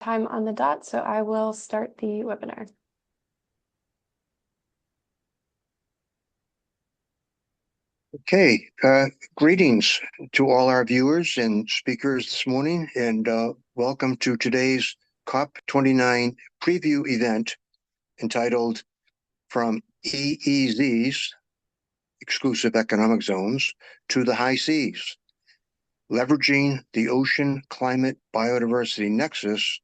time on the dot, so I will start the webinar. Okay, greetings to all our viewers and speakers this morning, and welcome to today's COP29 preview event entitled From EEZs, Exclusive Economic Zones, to the High Seas, Leveraging the Ocean-Climate-Biodiversity Nexus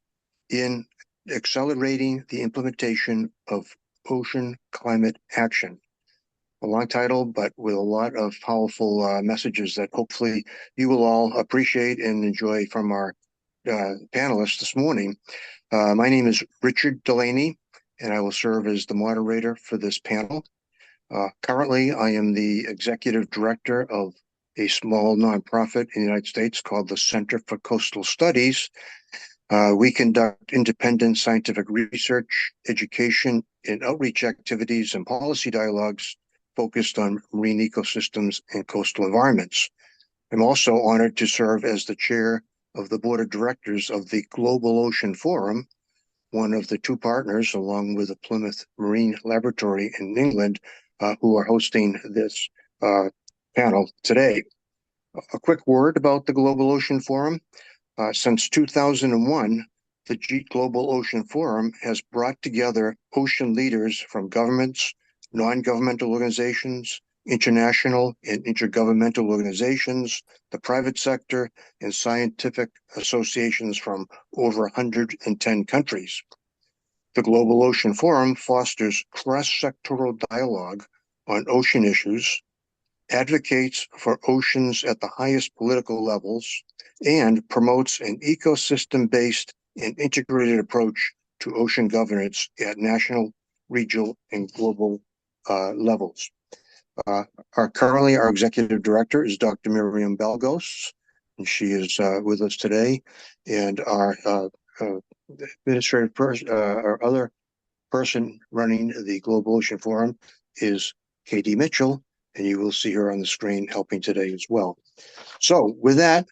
in Accelerating the Implementation of Ocean Climate Action. A long title, but with a lot of powerful messages that hopefully you will all appreciate and enjoy from our panelists this morning. My name is Richard Delaney, and I will serve as the moderator for this panel. Currently, I am the executive director of a small nonprofit in the United States called the Center for Coastal Studies. We conduct independent scientific research, education, and outreach activities and policy dialogues focused on marine ecosystems and coastal environments. I'm also honored to serve as the chair of the board of directors of the Global Ocean Forum, one of the two partners, along with the Plymouth Marine Laboratory in England, who are hosting this panel today. A quick word about the Global Ocean Forum. Since 2001, the Global Ocean Forum has brought together ocean leaders from governments, non-governmental organizations, international and intergovernmental organizations, the private sector, and scientific associations from over 110 countries. The Global Ocean Forum fosters cross-sectoral dialogue on ocean issues, advocates for oceans at the highest political levels, and promotes an ecosystem-based and integrated approach to ocean governance at national, regional, and global levels. Currently, our executive director is Dr. Miriam Balgos, and she is with us today. And our administrative person, our other person running the Global Ocean Forum is Katie Mitchell, and you will see her on the screen helping today as well. So with that,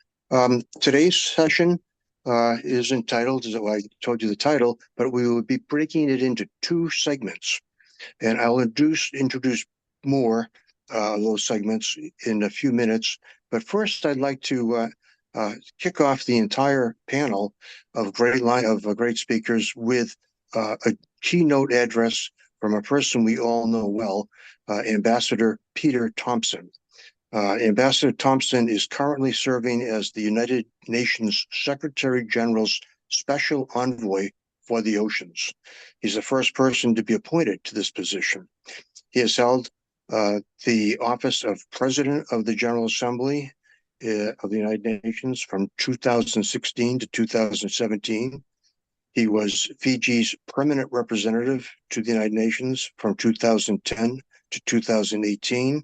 today's session is entitled, as I told you the title, but we will be breaking it into two segments. And I'll introduce more of those segments in a few minutes. But first, I'd like to kick off the entire panel of great speakers with a keynote address from a person we all know well, Ambassador Peter Thomson. Ambassador Thomson is currently serving as the United Nations Secretary General's Special Envoy for the Oceans. He's the first person to be appointed to this position. He has held the office of President of the General Assembly of the United Nations from 2016 to 2017. He was Fiji's permanent representative to the United Nations from 2010 to 2018. And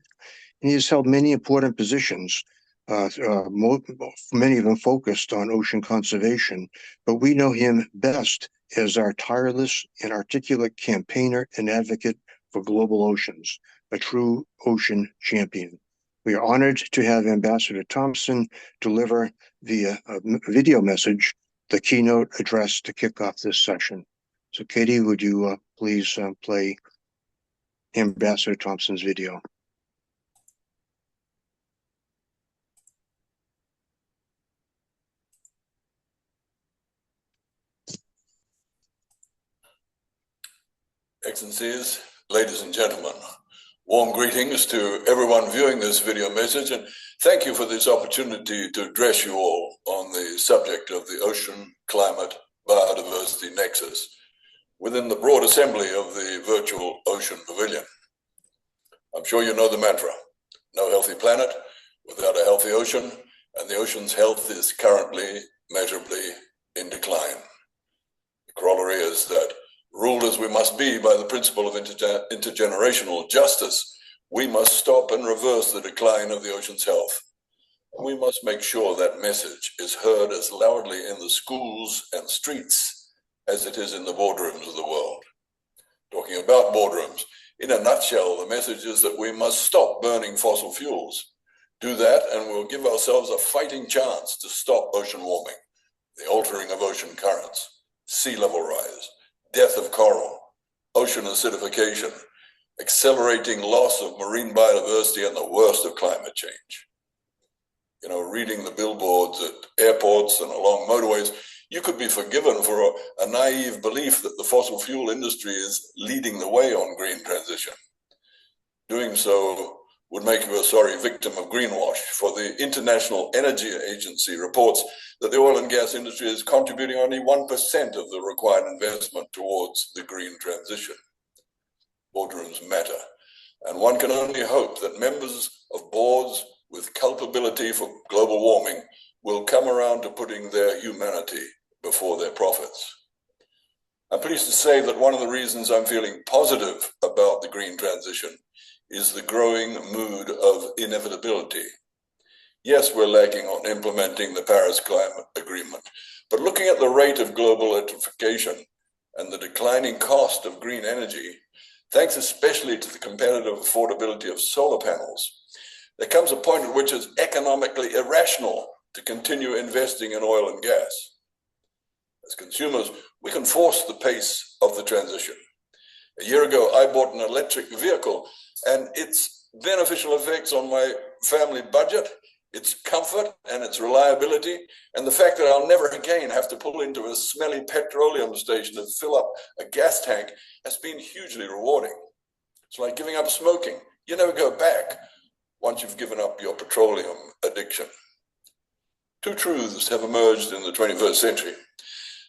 he has held many important positions, many of them focused on ocean conservation, but we know him best as our tireless and articulate campaigner and advocate for global oceans, a true ocean champion. We are honored to have Ambassador Thomson deliver via a video message the keynote address to kick off this session. So Katie, would you please play Ambassador Thomson's video? Excellencies, ladies and gentlemen, warm greetings to everyone viewing this video message, and thank you for this opportunity to address you all on the subject of the ocean, climate, biodiversity nexus within the broad assembly of the Virtual Ocean Pavilion. I'm sure you know the mantra, no healthy planet without a healthy ocean, and the ocean's health is currently measurably in decline. The corollary is that, ruled as we must be by the principle of intergenerational justice, we must stop and reverse the decline of the ocean's health. And we must make sure that message is heard as loudly in the schools and streets as it is in the boardrooms of the world. Talking about boardrooms, in a nutshell, the message is that we must stop burning fossil fuels. Do that and we'll give ourselves a fighting chance to stop ocean warming, the altering of ocean currents, sea level rise, death of coral, ocean acidification, accelerating loss of marine biodiversity, and the worst of climate change. You know, reading the billboards at airports and along motorways, you could be forgiven for a naive belief that the fossil fuel industry is leading the way on green transition. Doing so would make you a sorry victim of greenwash, for the International Energy Agency reports that the oil and gas industry is contributing only 1% of the required investment towards the green transition. Boardrooms matter, and one can only hope that members of boards with culpability for global warming will come around to putting their humanity before their profits. I'm pleased to say that one of the reasons I'm feeling positive about the green transition is the growing mood of inevitability. Yes, we're lagging on implementing the Paris Climate Agreement, but looking at the rate of global electrification and the declining cost of green energy, thanks especially to the competitive affordability of solar panels, there comes a point at which it's economically irrational to continue investing in oil and gas. As consumers, we can force the pace of the transition. A year ago, I bought an electric vehicle, and its beneficial effects on my family budget, its comfort and its reliability, and the fact that I'll never again have to pull into a smelly petroleum station to fill up a gas tank has been hugely rewarding. It's like giving up smoking. You never go back once you've given up your petroleum addiction. Two truths have emerged in the 21st century.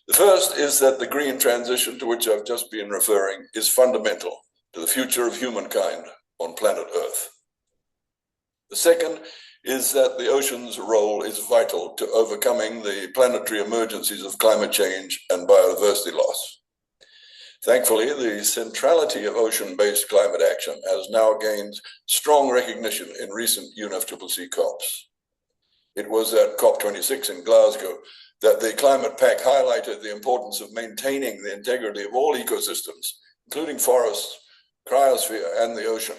The first is that the green transition to which I've just been referring is fundamental to the future of humankind on planet Earth. The second is that the ocean's role is vital to overcoming the planetary emergencies of climate change and biodiversity loss. Thankfully, the centrality of ocean-based climate action has now gained strong recognition in recent UNFCCC COPs. It was at COP26 in Glasgow that the Climate Pact highlighted the importance of maintaining the integrity of all ecosystems, including forests, cryosphere, and the ocean,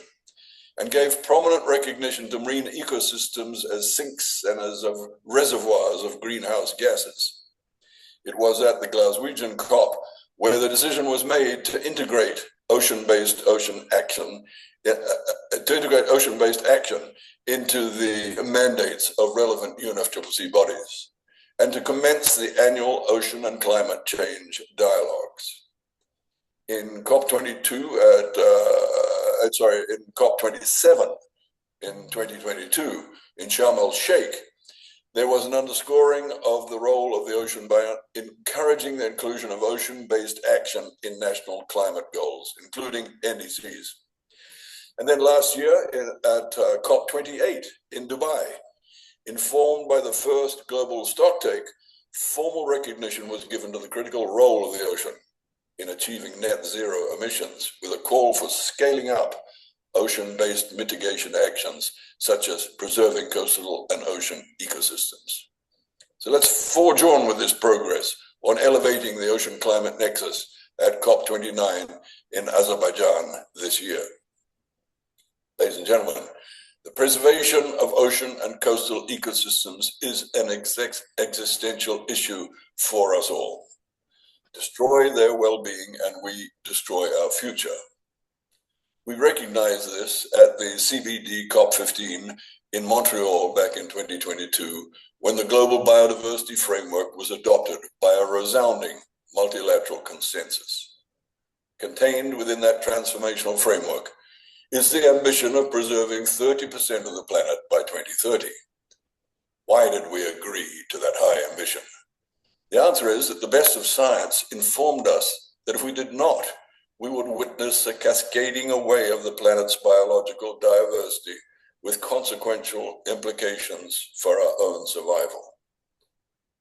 and gave prominent recognition to marine ecosystems as sinks and as reservoirs of greenhouse gases. It was at the Glaswegian COP where the decision was made to integrate ocean-based action into the mandates of relevant UNFCCC bodies, and to commence the annual ocean and climate change dialogues. In COP27 in 2022 in Sharm el-Sheikh, there was an underscoring of the role of the ocean by encouraging the inclusion of ocean-based action in national climate goals, including NDCs. And then last year at COP28 in Dubai, informed by the first global stocktake, formal recognition was given to the critical role of the ocean in achieving net zero emissions, with a call for scaling up ocean-based mitigation actions, such as preserving coastal and ocean ecosystems. So let's forge on with this progress on elevating the ocean climate nexus at COP29 in Azerbaijan this year. Ladies and gentlemen, the preservation of ocean and coastal ecosystems is an existential issue for us all. Destroy their well-being and we destroy our future. We recognized this at the CBD COP15 in Montreal back in 2022, when the global biodiversity framework was adopted by a resounding multilateral consensus. Contained within that transformational framework is the ambition of preserving 30% of the planet by 2030. Why did we agree to that high ambition? The answer is that the best of science informed us that if we did not, we would witness a cascading away of the planet's biological diversity with consequential implications for our own survival.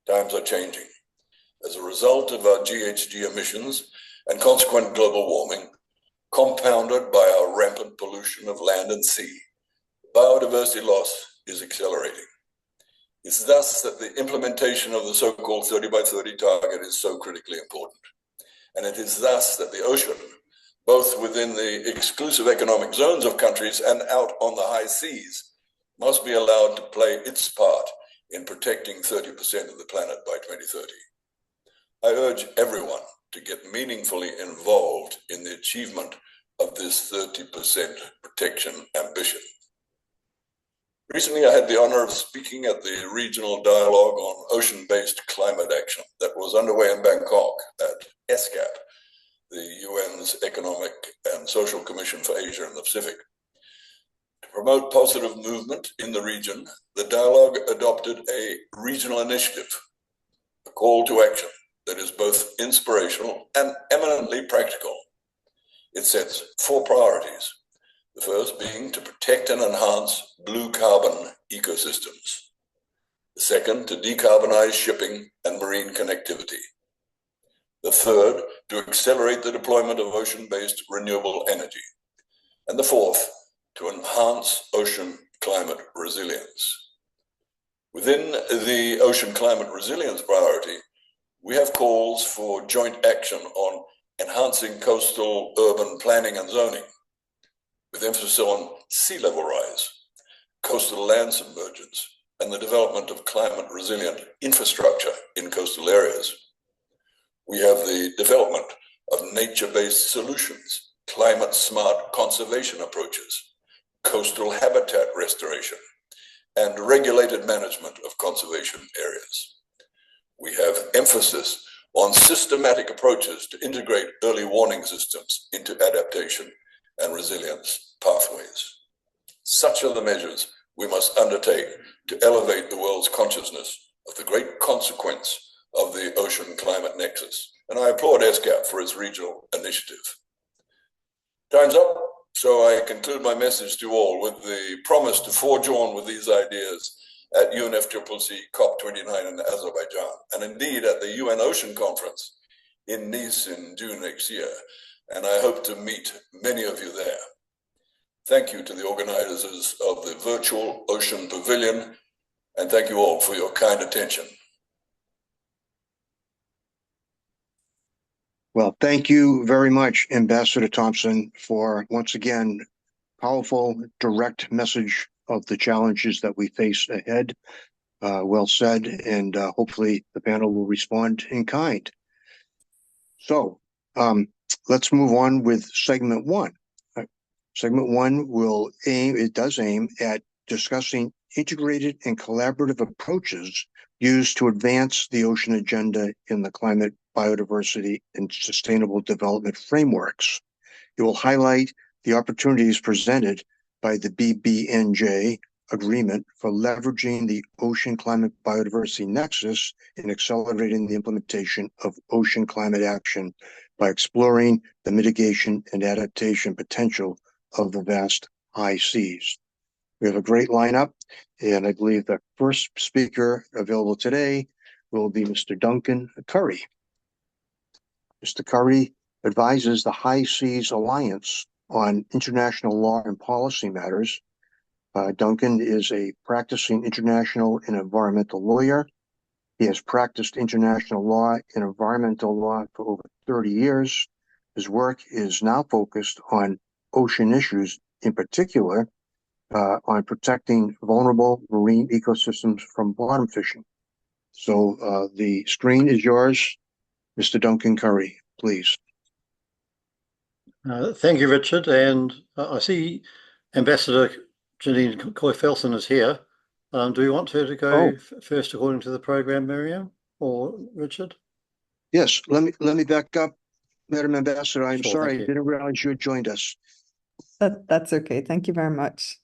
Times are changing. As a result of our GHG emissions and consequent global warming, compounded by our rampant pollution of land and sea, biodiversity loss is accelerating. It's thus that the implementation of the so-called 30 by 30 target is so critically important. And it is thus that the ocean, both within the exclusive economic zones of countries and out on the high seas, must be allowed to play its part in protecting 30% of the planet by 2030. I urge everyone to get meaningfully involved in the achievement of this 30% protection ambition. Recently, I had the honor of speaking at the regional dialogue on ocean-based climate action that was underway in Bangkok at ESCAP, the UN's Economic and Social Commission for Asia and the Pacific. To promote positive movement in the region, the dialogue adopted a regional initiative, a call to action that is both inspirational and eminently practical. It sets 4 priorities. The first being to protect and enhance blue carbon ecosystems. The second, to decarbonize shipping and marine connectivity. The third, to accelerate the deployment of ocean-based renewable energy. And the fourth, to enhance ocean climate resilience. Within the ocean climate resilience priority, we have calls for joint action on enhancing coastal urban planning and zoning, with emphasis on sea level rise, coastal land submergence, and the development of climate resilient infrastructure in coastal areas. We have the development of nature-based solutions, climate smart conservation approaches, coastal habitat restoration, and regulated management of conservation areas. We have emphasis on systematic approaches to integrate early warning systems into adaptation and resilience pathways. Such are the measures we must undertake to elevate the world's consciousness of the great consequence of the ocean climate nexus. And I applaud ESCAP for its regional initiative. Time's up, so I conclude my message to all with the promise to forge on with these ideas at UNFCCC COP29 in Azerbaijan, and indeed at the UN Ocean Conference in Nice in June next year. And I hope to meet many of you there. Thank you to the organizers of the Virtual Ocean Pavilion, and thank you all for your kind attention. Well, thank you very much, Ambassador Thomson, for once again, powerful, direct message of the challenges that we face ahead. Well said, and hopefully the panel will respond in kind. So let's move on with segment 1. Segment 1 does aim at discussing integrated and collaborative approaches used to advance the ocean agenda in the climate, biodiversity, and sustainable development frameworks. It will highlight the opportunities presented by the BBNJ Agreement for leveraging the ocean climate biodiversity nexus and accelerating the implementation of ocean climate action by exploring the mitigation and adaptation potential of the vast high seas. We have a great lineup, and I believe the first speaker available today will be Mr. Duncan Curry. Mr. Curry advises the High Seas Alliance on international law and policy matters. Duncan is a practicing international and environmental lawyer. He has practiced international law and environmental law for over 30 years. His work is now focused on ocean issues, in particular on protecting vulnerable marine ecosystems from bottom fishing. So the screen is yours, Mr. Duncan Curry, please. Thank you, Richard. And I see Ambassador Janine Coy-Felson is here. Do we want her to go first according to the program, Miriam or Richard? Yes, let me back up, Madam Ambassador. I'm Sure, sorry, I didn't realize you had joined us. That's okay. Thank you very much.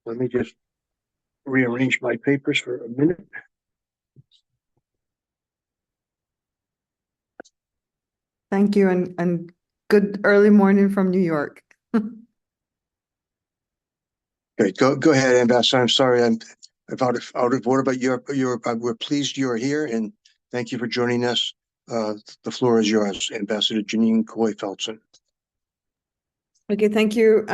Let me just rearrange my papers for a minute. Thank you, and good early morning from New York. Okay, go ahead, Ambassador. I'm sorry, I'm out of order, but we're pleased you're here, and thank you for joining us. The floor is yours, Ambassador Janine Coy-Felson. Okay, thank you,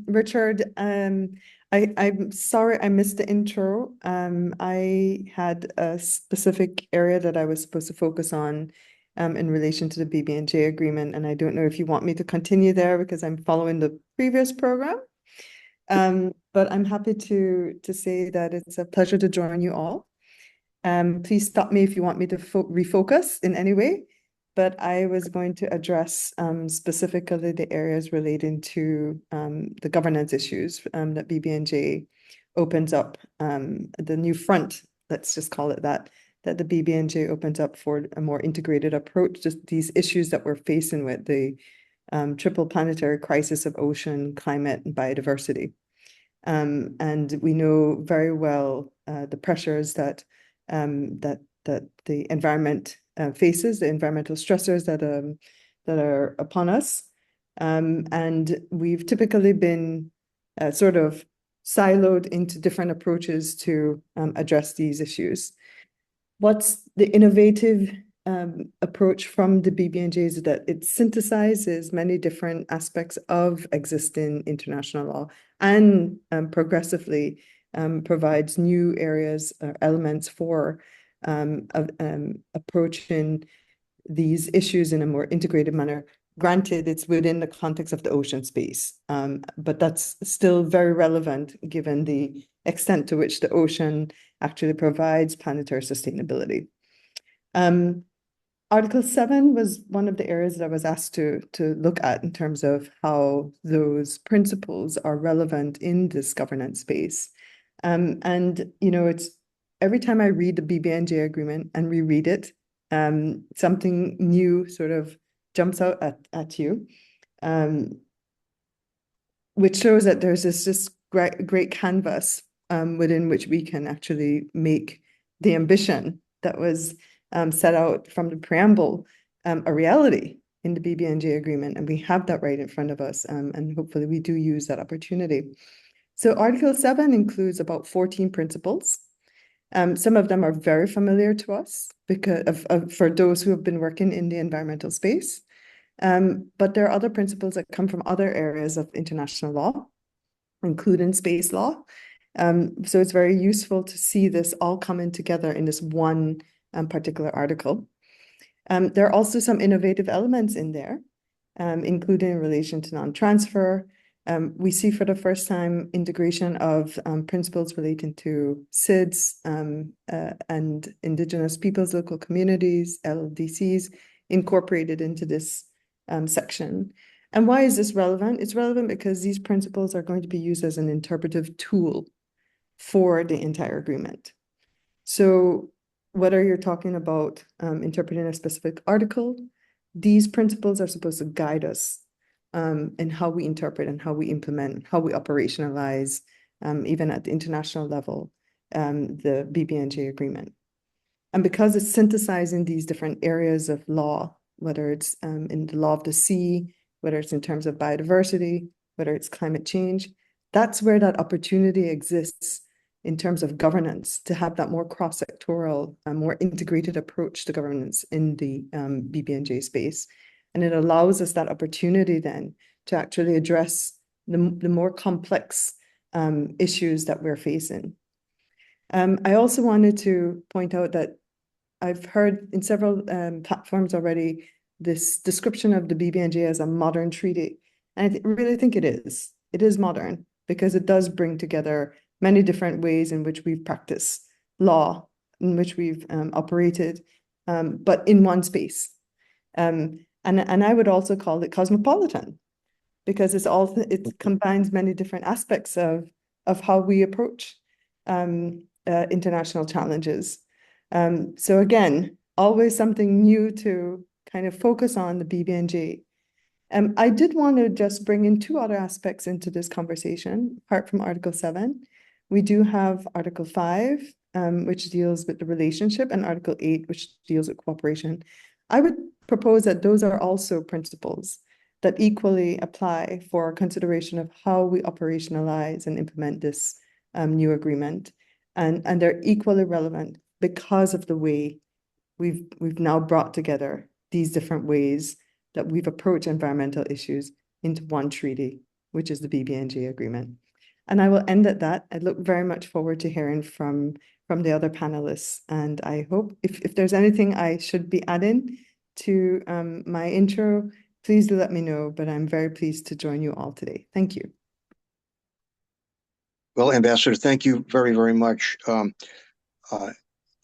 Richard. I'm sorry I missed the intro. I had a specific area that I was supposed to focus on in relation to the BBNJ agreement. And I don't know if you want me to continue there because I'm following the previous program. But I'm happy to say that it's a pleasure to join you all. Please stop me if you want me to refocus in any way. But I was going to address specifically the areas relating to the governance issues that BBNJ opens up, the new front, let's just call it that the BBNJ opens up for a more integrated approach to these issues that we're facing with the triple planetary crisis of ocean, climate, and biodiversity. And we know very well the pressures that the environment faces, the environmental stressors that are upon us. And we've typically been sort of siloed into different approaches to address these issues. What's the innovative approach from the BBNJ is that it synthesizes many different aspects of existing international law and progressively provides new areas or elements for approaching these issues in a more integrated manner. Granted, it's within the context of the ocean space, but that's still very relevant given the extent to which the ocean actually provides planetary sustainability. Article 7 was one of the areas that I was asked to look at in terms of how those principles are relevant in this governance space. And, you know, it's every time I read the BBNJ agreement and reread it, something new sort of jumps out at you, which shows that there's this great canvas within which we can actually make the ambition that was set out from the preamble a reality in the BBNJ agreement. And we have that right in front of us, and hopefully we do use that opportunity. So Article 7 includes about 14 principles. Some of them are very familiar to us because for those who have been working in the environmental space. But there are other principles that come from other areas of international law, including space law. So it's very useful to see this all coming together in this one particular article. There are also some innovative elements in there, including in relation to non-transfer. We see for the first time integration of principles relating to SIDS and Indigenous peoples, local communities, LDCs, incorporated into this section. And why is this relevant? It's relevant because these principles are going to be used as an interpretive tool for the entire agreement. So whether you're talking about interpreting a specific article, these principles are supposed to guide us in how we interpret and how we implement, how we operationalize, even at the international level, the BBNJ agreement. And because it's synthesizing these different areas of law, whether it's in the law of the sea, whether it's in terms of biodiversity, whether it's climate change, that's where that opportunity exists in terms of governance to have that more cross-sectoral, more integrated approach to governance in the BBNJ space. And it allows us that opportunity then to actually address the more complex issues that we're facing. I also wanted to point out that I've heard in several platforms already this description of the BBNJ as a modern treaty. And I really think it is. It is modern because it does bring together many different ways in which we've practiced law, in which we've operated, but in one space. And I would also call it cosmopolitan because it combines many different aspects of how we approach international challenges. So again, always something new to kind of focus on the BBNJ. I did want to just bring in two other aspects into this conversation, apart from Article 7. We do have Article 5, which deals with the relationship, and Article 8, which deals with cooperation. I would propose that those are also principles that equally apply for consideration of how we operationalize and implement this new agreement. And they're equally relevant because of the way we've now brought together these different ways that we've approached environmental issues into one treaty, which is the BBNJ agreement. And I will end at that. I look very much forward to hearing from the other panelists. And I hope if there's anything I should be adding to my intro, please do let me know, but I'm very pleased to join you all today. Thank you. Well, Ambassador, thank you very, very much.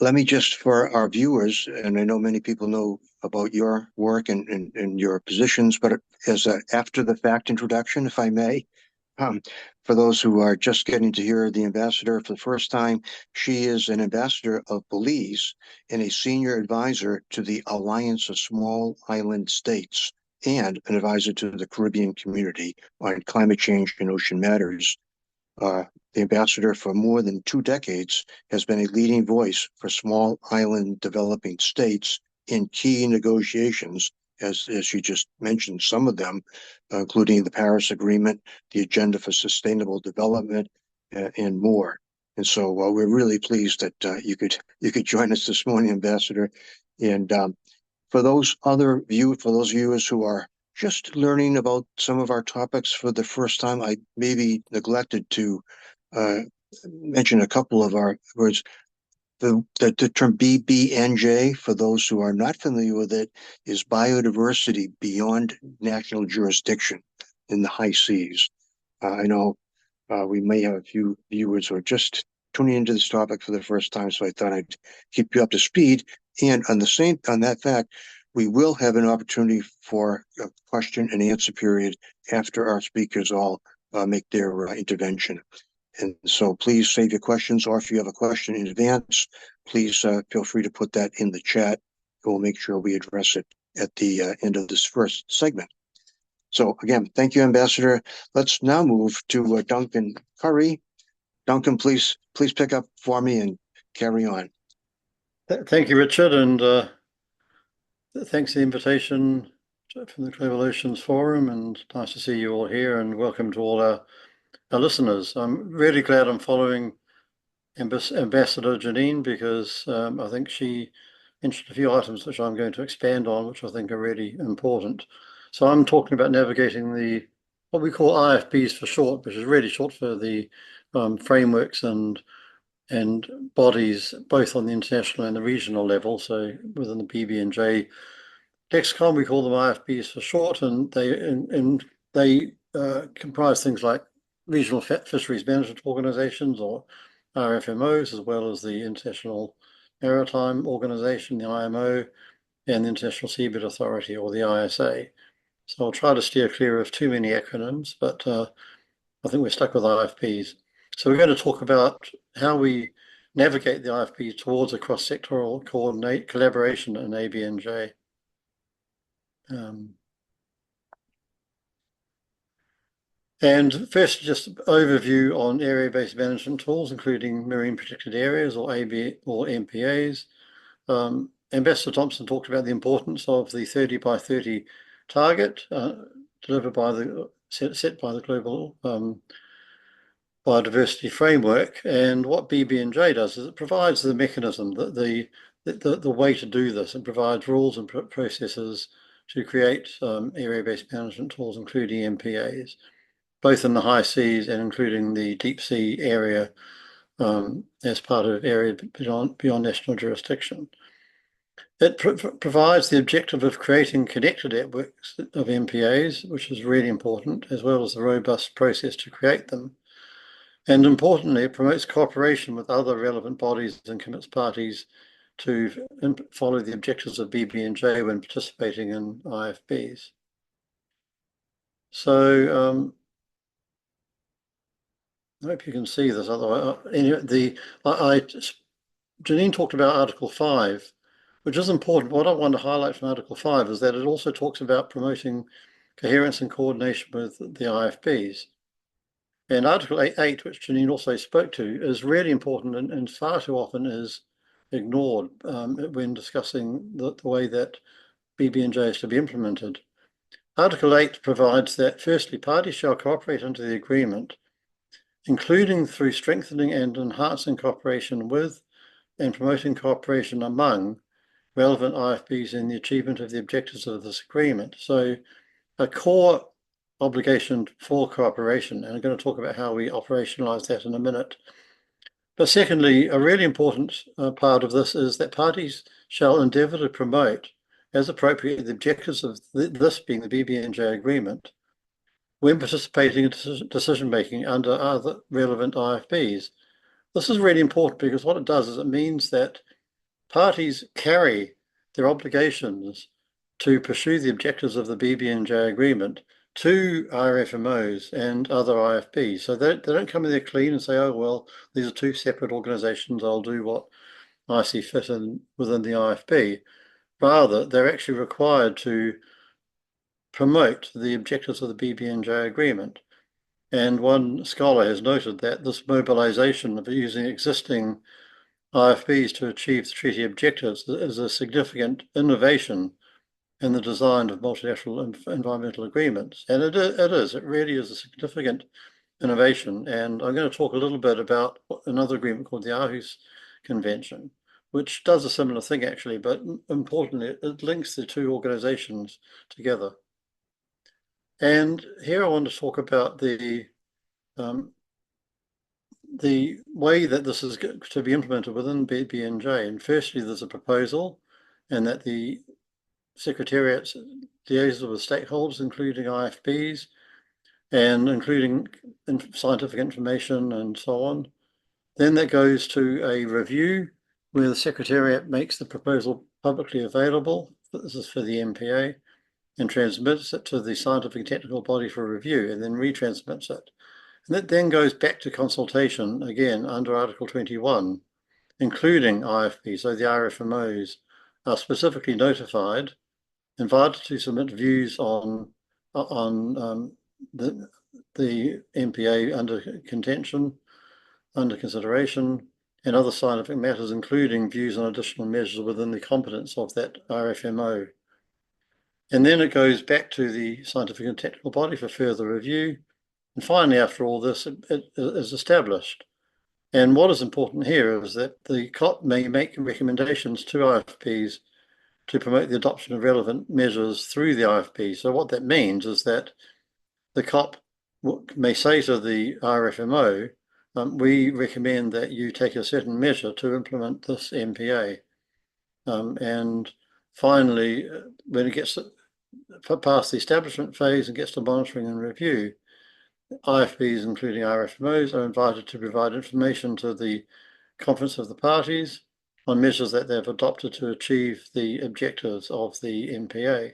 Let me just, for our viewers, and I know many people know about your work and your positions, but as an after-the-fact introduction, if I may, for those who are just getting to hear the ambassador for the first time, she is an ambassador of Belize and a senior advisor to the Alliance of Small Island States and an advisor to the Caribbean community on climate change and ocean matters. The ambassador for more than 2 decades has been a leading voice for small island developing states in key negotiations, as you just mentioned, some of them, including the Paris Agreement, the Agenda for Sustainable Development, and more. And so we're really pleased that you could join us this morning, Ambassador. And for those viewers who are just learning about some of our topics for the first time, I maybe neglected to mention a couple of our words. The term BBNJ, for those who are not familiar with it, is biodiversity beyond national jurisdiction in the high seas. I know we may have a few viewers who are just tuning into this topic for the first time, so I thought I'd keep you up to speed. And on that fact, we will have an opportunity for a question and answer period after our speakers all make their intervention. And so please save your questions, or if you have a question in advance, please feel free to put that in the chat. We'll make sure we address it at the end of this first segment. So again, thank you, Ambassador. Let's now move to Duncan Curry. Duncan, please pick up for me and carry on. Thank you, Richard, and thanks for the invitation from the Global Oceans Forum, and nice to see you all here, and welcome to all our listeners. I'm really glad I'm following Ambassador Janine, because I think she mentioned a few items which I'm going to expand on, which I think are really important. So I'm talking about navigating what we call IFBs for short, which is really short for the frameworks and bodies, both on the international and the regional level. So within the BBNJ lexicon, we call them IFBs for short, and they comprise things like regional fisheries management organizations, or RFMOs, as well as the International Maritime Organization, the IMO, and the International Seabed Authority, or the ISA. So I'll try to steer clear of too many acronyms, but I think we're stuck with IFPs. So we're going to talk about how we navigate the IFPs towards a cross-sectoral collaboration in ABNJ. And first, just overview on area-based management tools, including marine protected areas, or MPAs. Ambassador Thomson talked about the importance of the 30 by 30 target set by the Global Biodiversity Framework. And what BBNJ does is it provides the mechanism, the way to do this, and provides rules and processes to create area-based management tools, including MPAs, both in the high seas and including the deep sea area as part of area beyond national jurisdiction. It provides the objective of creating connected networks of MPAs, which is really important, as well as the robust process to create them. And importantly, it promotes cooperation with other relevant bodies and commits parties to follow the objectives of BBNJ when participating in IFBs. So I hope you can see this. Otherwise, Janine talked about Article 5, which is important. What I want to highlight from Article 5 is that it also talks about promoting coherence and coordination with the IFBs. And Article 8, which Janine also spoke to, is really important and far too often is ignored when discussing the way that BBNJ is to be implemented. Article 8 provides that, firstly, parties shall cooperate under the agreement, including through strengthening and enhancing cooperation with and promoting cooperation among relevant IFBs in the achievement of the objectives of this agreement. So a core obligation for cooperation, and I'm going to talk about how we operationalize that in a minute. But secondly, a really important part of this is that parties shall endeavour to promote as appropriate, the objectives of this being the BBNJ Agreement when participating in decision-making under other relevant IFBs. This is really important because what it does is it means that parties carry their obligations to pursue the objectives of the BBNJ Agreement to RFMOs and other IFBs. So they don't come in there clean and say, oh, well, these are two separate organizations, I'll do what I see fit within the IFB. Rather, they're actually required to promote the objectives of the BBNJ Agreement. And one scholar has noted that this mobilization of using existing IFBs to achieve the treaty objectives is a significant innovation in the design of multilateral environmental agreements. And it really is a significant innovation. And I'm going to talk a little bit about another agreement called the Aarhus Convention, which does a similar thing actually, but importantly, it links the two organizations together. And here I want to talk about the way that this is to be implemented within BBNJ. And firstly, there's a proposal, and that the Secretariat liaises with stakeholders, including IFBs, and including scientific information and so on. Then that goes to a review where the Secretariat makes the proposal publicly available. This is for the MPA, and transmits it to the scientific and technical body for review, and then retransmits it. And that then goes back to consultation, again, under Article 21, including IFP. So the RFMOs are specifically notified, invited to submit views on the MPA under consideration, and other scientific matters, including views on additional measures within the competence of that RFMO. And then it goes back to the scientific and technical body for further review. And finally, after all this, it is established. And what is important here is that the COP may make recommendations to IFPs to promote the adoption of relevant measures through the IFP. So what that means is that the COP may say to the RFMO, we recommend that you take a certain measure to implement this MPA. And finally, when it gets past the establishment phase and gets to monitoring and review, IFBs, including RFMOs, are invited to provide information to the Conference of the Parties on measures that they've adopted to achieve the objectives of the MPA.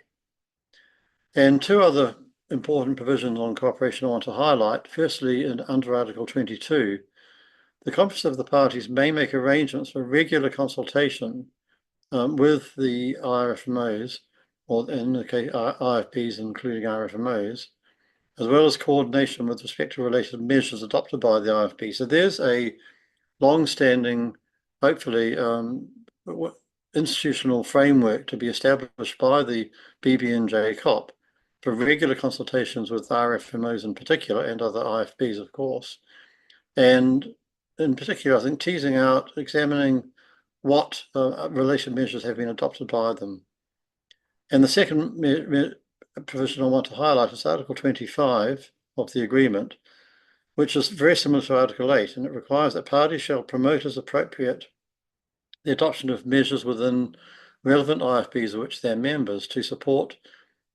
And two other important provisions on cooperation I want to highlight. Firstly, under Article 22, the Conference of the Parties may make arrangements for regular consultation with the RFMOs, or in the case IFPs, including RFMOs, as well as coordination with respect to related measures adopted by the IFP. So there's a long-standing, hopefully, institutional framework to be established by the BBNJ COP for regular consultations with RFMOs in particular, and other IFBs, of course. And in particular, I think teasing out, examining what related measures have been adopted by them. And the second provision I want to highlight is Article 25 of the agreement, which is very similar to Article 8, and it requires that parties shall promote as appropriate the adoption of measures within relevant IFBs of which they're members to support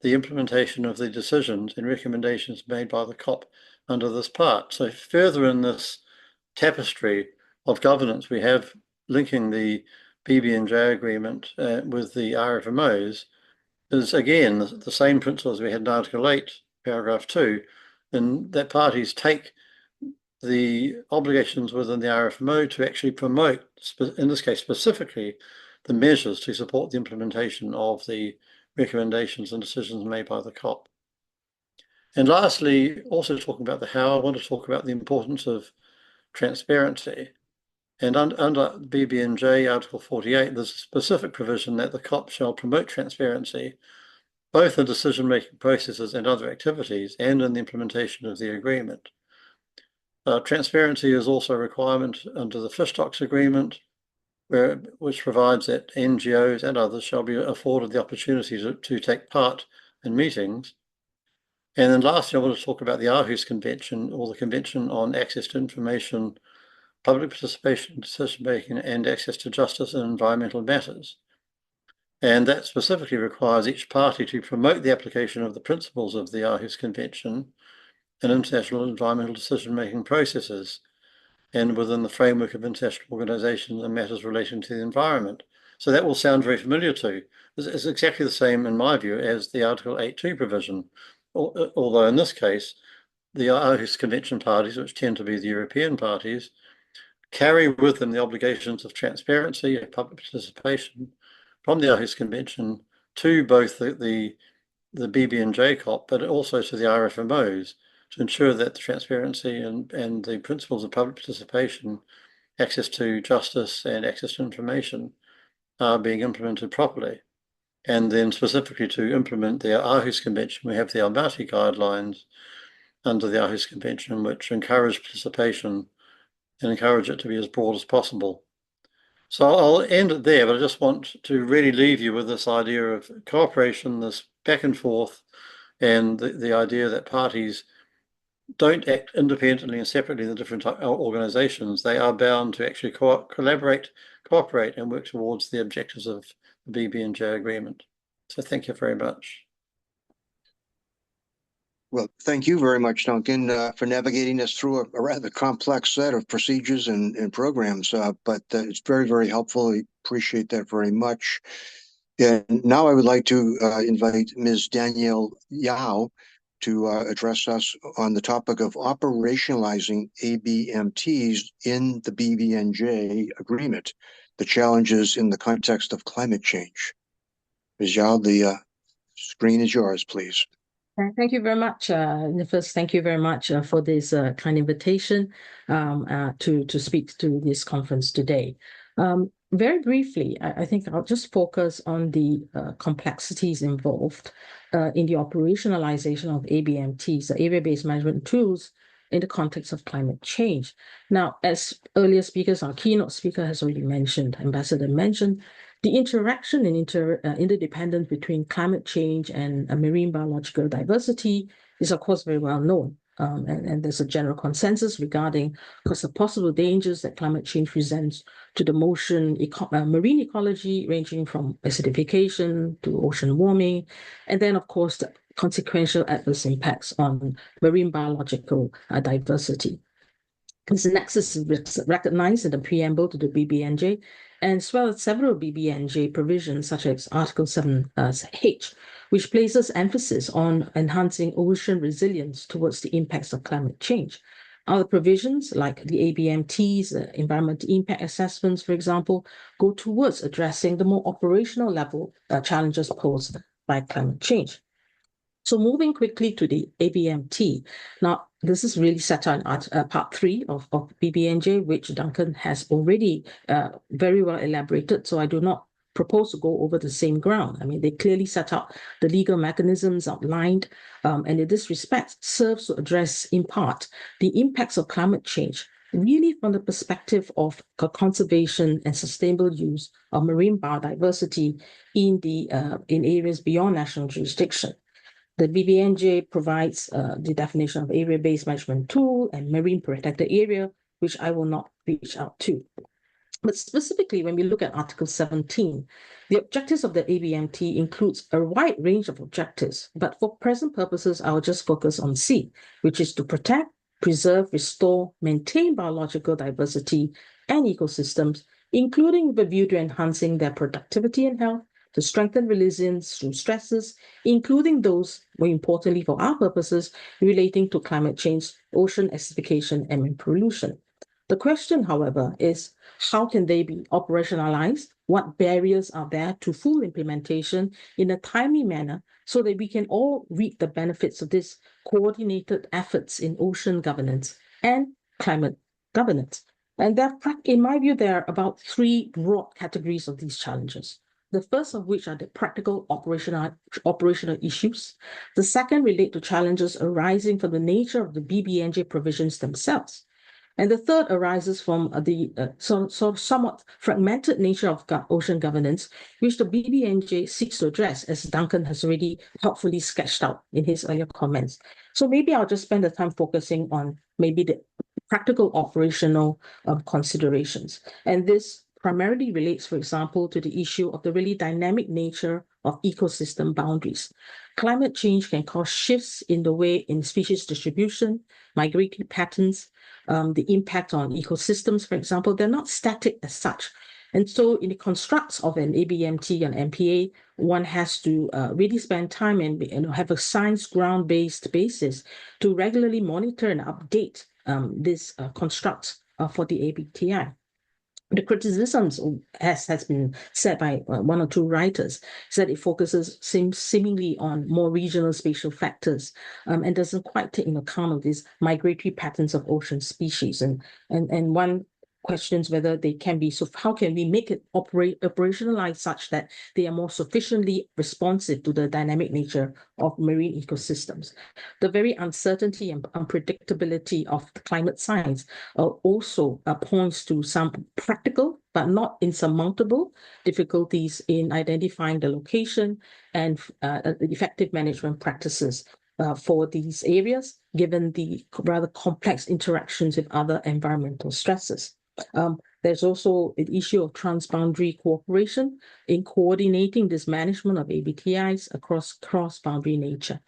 the implementation of the decisions and recommendations made by the COP under this part. So further in this tapestry of governance we have linking the BBNJ agreement with the RFMOs is again the same principles we had in Article 8, paragraph 2, and that parties take the obligations within the RFMO to actually promote, in this case specifically, the measures to support the implementation of the recommendations and decisions made by the COP. And lastly, also talking about the how, I want to talk about the importance of transparency. And under BBNJ Article 48, there's a specific provision that the COP shall promote transparency, both in decision-making processes and other activities, and in the implementation of the agreement. Transparency is also a requirement under the Fish Stocks Agreement, which provides that NGOs and others shall be afforded the opportunity to take part in meetings. And then lastly, I want to talk about the Aarhus Convention, or the Convention on Access to Information, Public Participation in Decision-Making, and Access to Justice in Environmental Matters. And that specifically requires each party to promote the application of the principles of the Aarhus Convention in international environmental decision-making processes and within the framework of international organizations and matters relating to the environment. So that will sound very familiar to you. It's exactly the same, in my view, as the Article 8.2 provision, although in this case, the Aarhus Convention parties, which tend to be the European parties, carry with them the obligations of transparency and public participation from the Aarhus Convention to both the BBNJ COP, but also to the RFMOs, to ensure that the transparency and the principles of public participation, access to justice and access to information are being implemented properly. And then specifically to implement the Aarhus Convention, we have the Almaty guidelines under the Aarhus Convention, which encourage participation and encourage it to be as broad as possible. So I'll end it there, but I just want to really leave you with this idea of cooperation, this back and forth, and the idea that parties don't act independently and separately in the different organizations. They are bound to actually collaborate, cooperate, and work towards the objectives of the BBNJ Agreement. So thank you very much. Well, thank you very much, Duncan, for navigating us through a rather complex set of procedures and programs, but it's very, very helpful. I appreciate that very much. And now I would like to invite Ms. Danielle Yao to address us on the topic of operationalizing ABMTs in the BBNJ Agreement, the challenges in the context of climate change. Ms. Yao, the screen is yours, please. Thank you very much, Nifus. Thank you very much for this kind invitation to speak to this conference today. Very briefly, I think I'll just focus on the complexities involved in the operationalization of ABMTs, the area-based management tools, in the context of climate change. Now, as earlier speakers, our keynote speaker has already mentioned, Ambassador mentioned, the interaction and interdependence between climate change and marine biological diversity is, of course, very well known. And there's a general consensus regarding, of course, the possible dangers that climate change presents to the marine ecology, ranging from acidification to ocean warming, and then, of course, the consequential adverse impacts on marine biological diversity. This nexus is recognized in the preamble to the BBNJ, and as well as several BBNJ provisions, such as Article 7H, which places emphasis on enhancing ocean resilience towards the impacts of climate change. Other provisions, like the ABMTs, environmental impact assessments, for example, go towards addressing the more operational level challenges posed by climate change. So moving quickly to the ABMT. Now, this is really set on part 3 of BBNJ, which Duncan has already very well elaborated, so I do not propose to go over the same ground. I mean, they clearly set out the legal mechanisms outlined, and in this respect serves to address, in part, the impacts of climate change, really from the perspective of conservation and sustainable use of marine biodiversity in areas beyond national jurisdiction. The BBNJ provides the definition of area-based management tool and marine protected area, which I will not reach out to. But specifically, when we look at Article 17, the objectives of the ABMT includes a wide range of objectives, but for present purposes, I will just focus on C, which is to protect, preserve, restore, maintain biological diversity and ecosystems, including with a view to enhancing their productivity and health, to strengthen resilience through stresses, including those, more importantly for our purposes, relating to climate change, ocean acidification, and wind pollution. The question, however, is how can they be operationalized? What barriers are there to full implementation in a timely manner so that we can all reap the benefits of this coordinated efforts in ocean governance and climate governance? And there, in my view, there are about 3 broad categories of these challenges. The first of which are the practical operational issues. The second relate to challenges arising from the nature of the BBNJ provisions themselves. And the third arises from the somewhat fragmented nature of ocean governance, which the BBNJ seeks to address, as Duncan has already helpfully sketched out in his earlier comments. So maybe I'll just spend the time focusing on maybe the practical operational considerations. And this primarily relates, for example, to the issue of the really dynamic nature of ecosystem boundaries. Climate change can cause shifts in the way in species distribution, migratory patterns, the impact on ecosystems, for example. They're not static as such. And so in the constructs of an ABMT and MPA, one has to really spend time and have a science ground-based basis to regularly monitor and update this construct for the ABTI. The criticisms has been said by one or two writers is that it focuses seemingly on more regional spatial factors and doesn't quite take into account of these migratory patterns of ocean species. And one questions whether they can be, so how can we make it operationalized such that they are more sufficiently responsive to the dynamic nature of marine ecosystems. The very uncertainty and unpredictability of climate science also points to some practical but not insurmountable difficulties in identifying the location and effective management practices for these areas, given the rather complex interactions with other environmental stresses. There's also an issue of transboundary cooperation in coordinating this management of ABTIs across cross-boundary nature.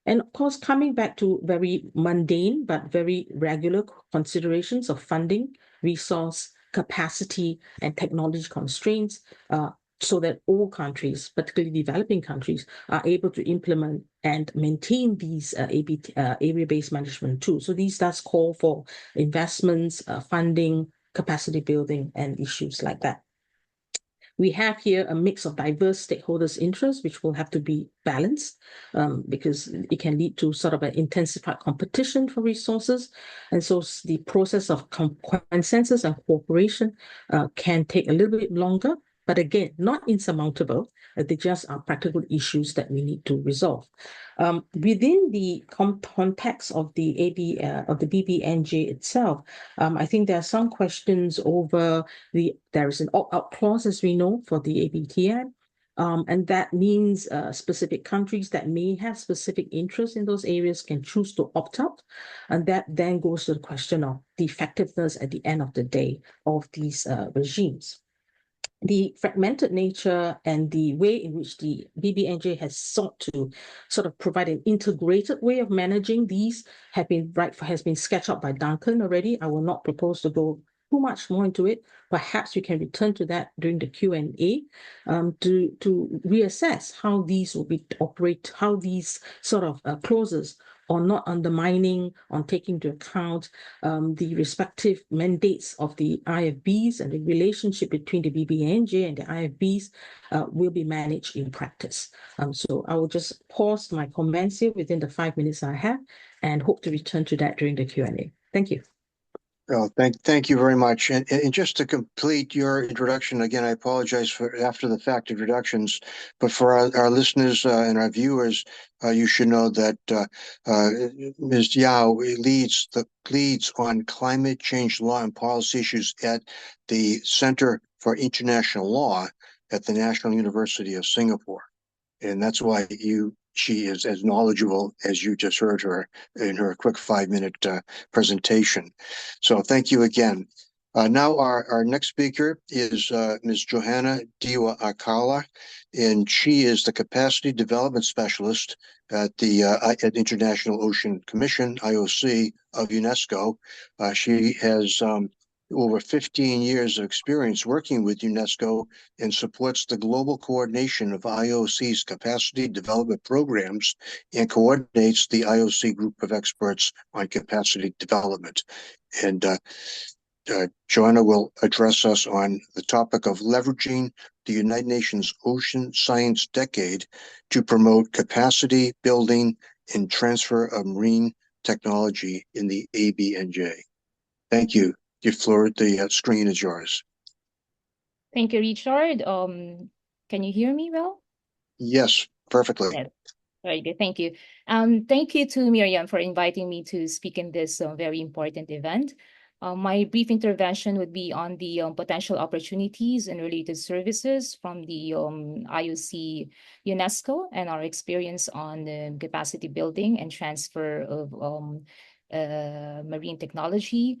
And of course, coming back to very mundane but very regular considerations of funding, resource, capacity, and technology constraints, so that all countries, particularly developing countries, are able to implement and maintain these area-based management tools. So these does call for investments, funding, capacity building, and issues like that. We have here a mix of diverse stakeholders' interests, which will have to be balanced because it can lead to sort of an intensified competition for resources. And so the process of consensus and cooperation can take a little bit longer, but again, not insurmountable. They just are practical issues that we need to resolve. Within the context of the BBNJ itself, I think there are some questions over there is an opt-out clause, as we know, for the ABTI. And that means specific countries that may have specific interests in those areas can choose to opt out. And that then goes to the question of the effectiveness at the end of the day of these regimes. The fragmented nature and the way in which the BBNJ has sought to sort of provide an integrated way of managing these has been sketched out by Duncan already. I will not propose to go too much more into it. Perhaps we can return to that during the Q&A to reassess how these will be operate, how these sort of clauses on not undermining, on taking into account the respective mandates of the IFBs and the relationship between the BBNJ and the IFBs will be managed in practice. So I will just pause my comments here within the 5 minutes I have and hope to return to that during the Q&A. Thank you. Well, thank you very much. And just to complete your introduction, again, I apologize for after the fact introductions, but for our listeners and our viewers, you should know that Ms. Yao leads on climate change law and policy issues at the Center for International Law at the National University of Singapore. And that's why she is as knowledgeable as you just heard her in her quick 5-minute presentation. So thank you again. Now our next speaker is Ms. Johanna Diwa Akala, and she is the Capacity Development Specialist at the at International Ocean Commission, IOC, of UNESCO. She has over 15 years of experience working with UNESCO and supports the global coordination of IOC's capacity development programs and coordinates the IOC group of experts on capacity development. And Joanna will address us on the topic of leveraging the United Nations Ocean Science Decade to promote capacity building and transfer of marine technology in the ABNJ. Thank you. The screen is yours. Thank you, Richard. Can you hear me well? Yes, perfectly. Yes. Very good. Thank you. Thank you to Miriam for inviting me to speak in this very important event. My brief intervention would be on the potential opportunities and related services from the IOC UNESCO and our experience on capacity building and transfer of marine technology.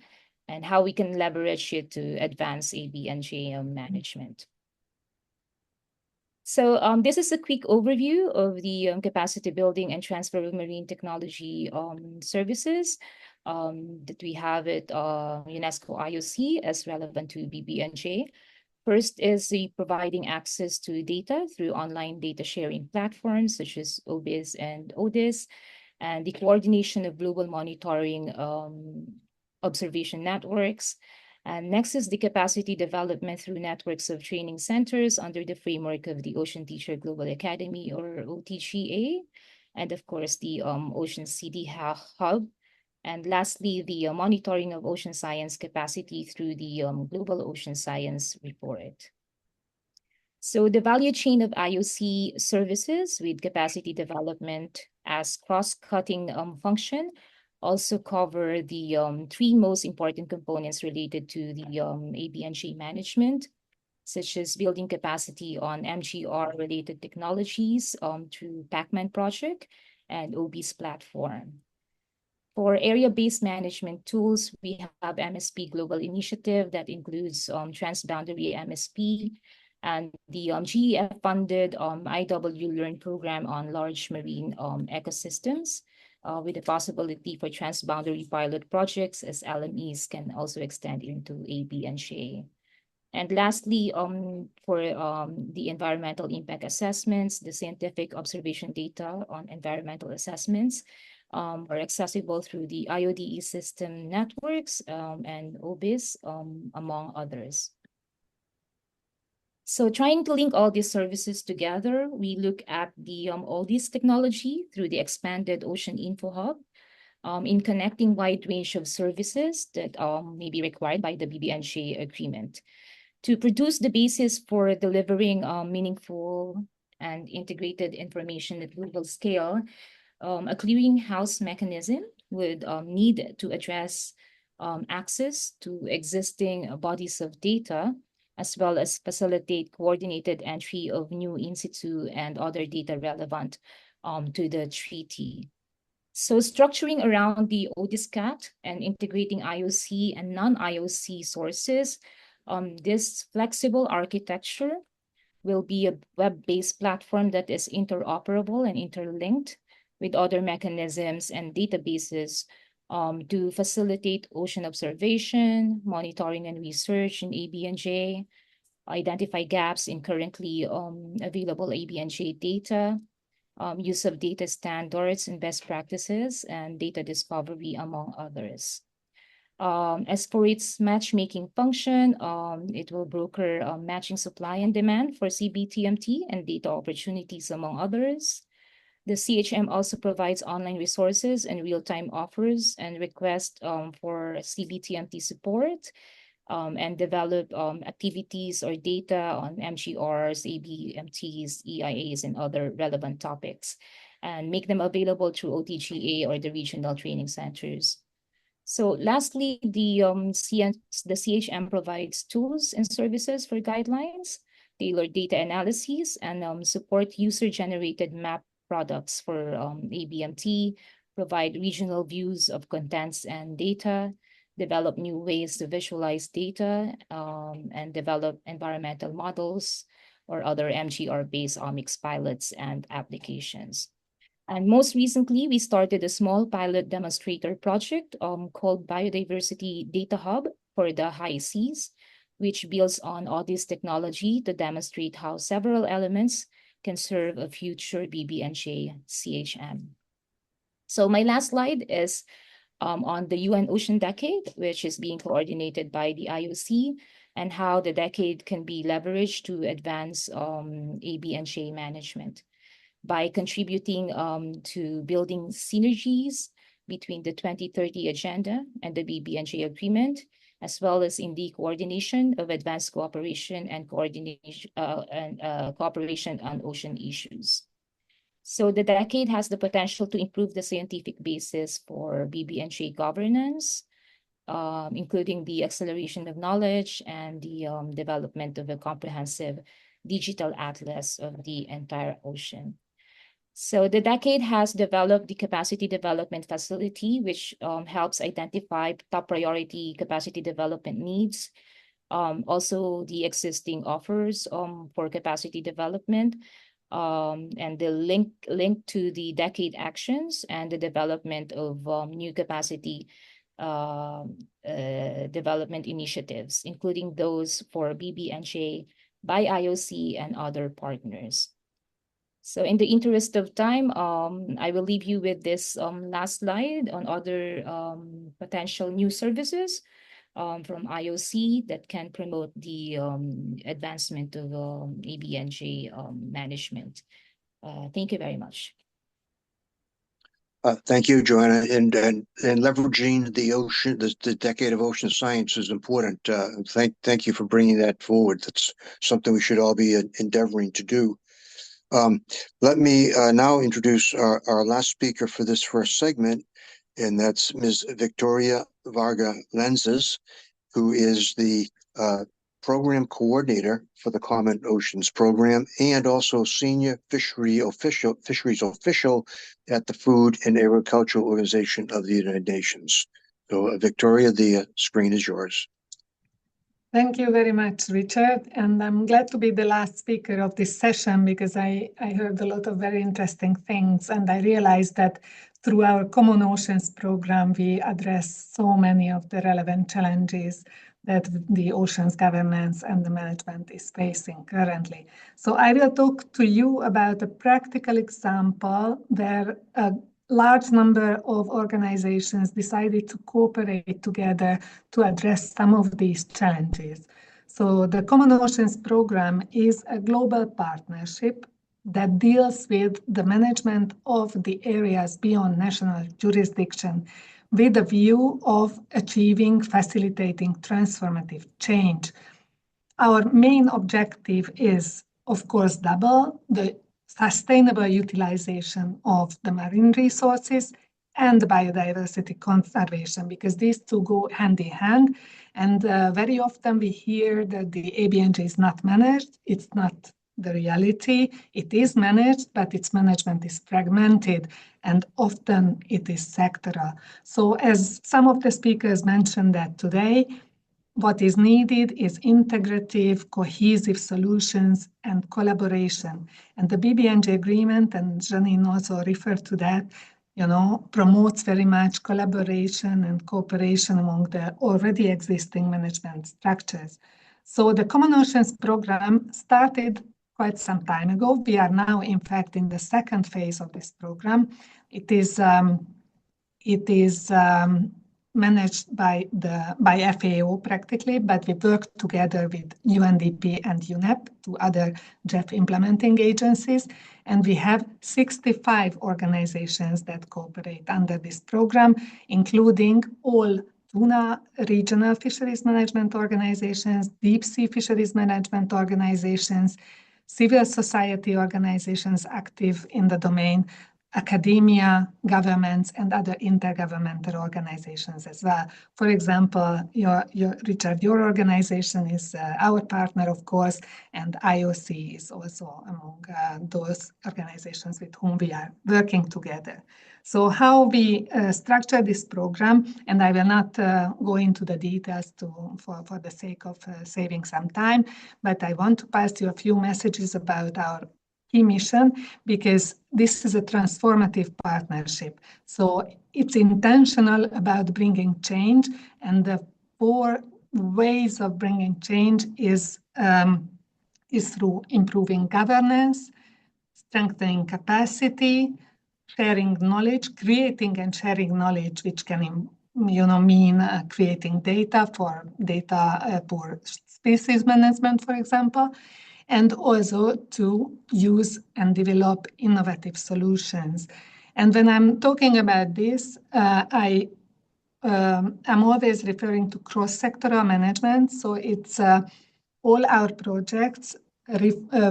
and how we can leverage it to advance ABNJ management. So this is a quick overview of the capacity building and transfer of marine technology services that we have at UNESCO IOC as relevant to BBNJ. First is the providing access to data through online data sharing platforms such as OBIS and ODIS, and the coordination of global monitoring observation networks. And next is the capacity development through networks of training centers under the framework of the Ocean Teacher Global Academy, or OTGA, and of course the Ocean City Hub. And lastly, the monitoring of ocean science capacity through the Global Ocean Science Report. So the value chain of IOC services with capacity development as cross-cutting function also cover the three most important components related to the ABNJ management, such as building capacity on MGR-related technologies through Pac-Man project and OBIS platform. For area-based management tools, we have MSP Global Initiative that includes Transboundary MSP and the GEF-funded IW Learn program on large marine ecosystems, with the possibility for transboundary pilot projects as LMEs can also extend into ABNJ. And lastly, for the environmental impact assessments, the scientific observation data on environmental assessments are accessible through the IODE system networks and OBIS, among others. So trying to link all these services together, we look at the all this technology through the expanded Ocean Info Hub in connecting wide range of services that may be required by the BBNJ agreement to produce the basis for delivering meaningful and integrated information at global scale. A clearinghouse mechanism would need to address access to existing bodies of data, as well as facilitate coordinated entry of new in situ and other data relevant to the treaty. So structuring around the ODISCAT and integrating IOC and non-IOC sources, this flexible architecture will be a web-based platform that is interoperable and interlinked with other mechanisms and databases to facilitate ocean observation, monitoring and research in ABNJ, identify gaps in currently available ABNJ data, use of data standards and best practices, and data discovery, among others. As for its matchmaking function, it will broker matching supply and demand for CBTMT and data opportunities, among others. The CHM also provides online resources and real-time offers and requests for CBTMT support and develop activities or data on MGRs, ABMTs, EIAs, and other relevant topics, and make them available through OTGA or the regional training centers. So lastly, the CHM provides tools and services for guidelines, tailored data analyses, and support user-generated map products for ABMT, provide regional views of contents and data, develop new ways to visualize data, and develop environmental models or other MGR-based omics pilots and applications. And most recently, we started a small pilot demonstrator project called Biodiversity Data Hub for the High Seas, which builds on all this technology to demonstrate how several elements can serve a future BBNJ CHM. So my last slide is on the UN Ocean Decade, which is being coordinated by the IOC, and how the decade can be leveraged to advance ABNJ management by contributing to building synergies between the 2030 Agenda and the BBNJ Agreement, as well as in the coordination of advanced cooperation and coordination cooperation on ocean issues. So the decade has the potential to improve the scientific basis for BBNJ governance, including the acceleration of knowledge and the development of a comprehensive digital atlas of the entire ocean. So the decade has developed the capacity development facility, which helps identify top priority capacity development needs. Also the existing offers for capacity development, and the link to the decade actions and the development of new capacity development initiatives, including those for BBNJ by IOC and other partners. So in the interest of time, I will leave you with this last slide on other potential new services from IOC that can promote the advancement of ABNJ management. Thank you very much. Thank you, Joanna. And leveraging the ocean, the decade of ocean science is important. Thank you for bringing that forward. That's something we should all be endeavoring to do. Let me now introduce our last speaker for this first segment, and that's Ms. Victoria Varga Lenzes, who is the program coordinator for the Common Oceans Program and also senior fisheries official at the Food and Agricultural Organization of the United Nations. So, Victoria, the screen is yours. Thank you very much, Richard. And I'm glad to be the last speaker of this session because I heard a lot of very interesting things. And I realized that through our Common Oceans Program, we address so many of the relevant challenges that the oceans governance and the management is facing currently. So I will talk to you about a practical example where a large number of organizations decided to cooperate together to address some of these challenges. So the Common Oceans Program is a global partnership that deals with the management of the areas beyond national jurisdiction with a view of achieving, facilitating transformative change. Our main objective is, of course, double the sustainable utilization of the marine resources and the biodiversity conservation, because these two go hand in hand. And very often we hear that the ABNJ is not managed. It's not the reality. It is managed, but its management is fragmented, and often it is sectoral. So as some of the speakers mentioned that today, what is needed is integrative, cohesive solutions and collaboration. And the BBNJ Agreement, and Janine also referred to that, promotes very much collaboration and cooperation among the already existing management structures. So the Common Oceans Program started quite some time ago. We are now, in fact, in the second phase of this program. It is managed by FAO practically, but we work together with UNDP and UNEP, two other JEF implementing agencies, and we have 65 organizations that cooperate under this program, including all tuna regional fisheries management organizations, deep sea fisheries management organizations, civil society organizations active in the domain, academia, governments, and other intergovernmental organizations as well. For example, Richard, your organization is our partner, of course, and IOC is also among those organizations with whom we are working together. So how we structure this program, and I will not go into the details for the sake of saving some time, but I want to pass you a few messages about our key mission, because this is a transformative partnership. So it's intentional about bringing change, and the 4 ways of bringing change is through improving governance, strengthening capacity, sharing knowledge, creating and sharing knowledge, which can mean creating data for species management, for example, and also to use and develop innovative solutions. And when I'm talking about this, I'm always referring to cross-sectoral management. So it's all our projects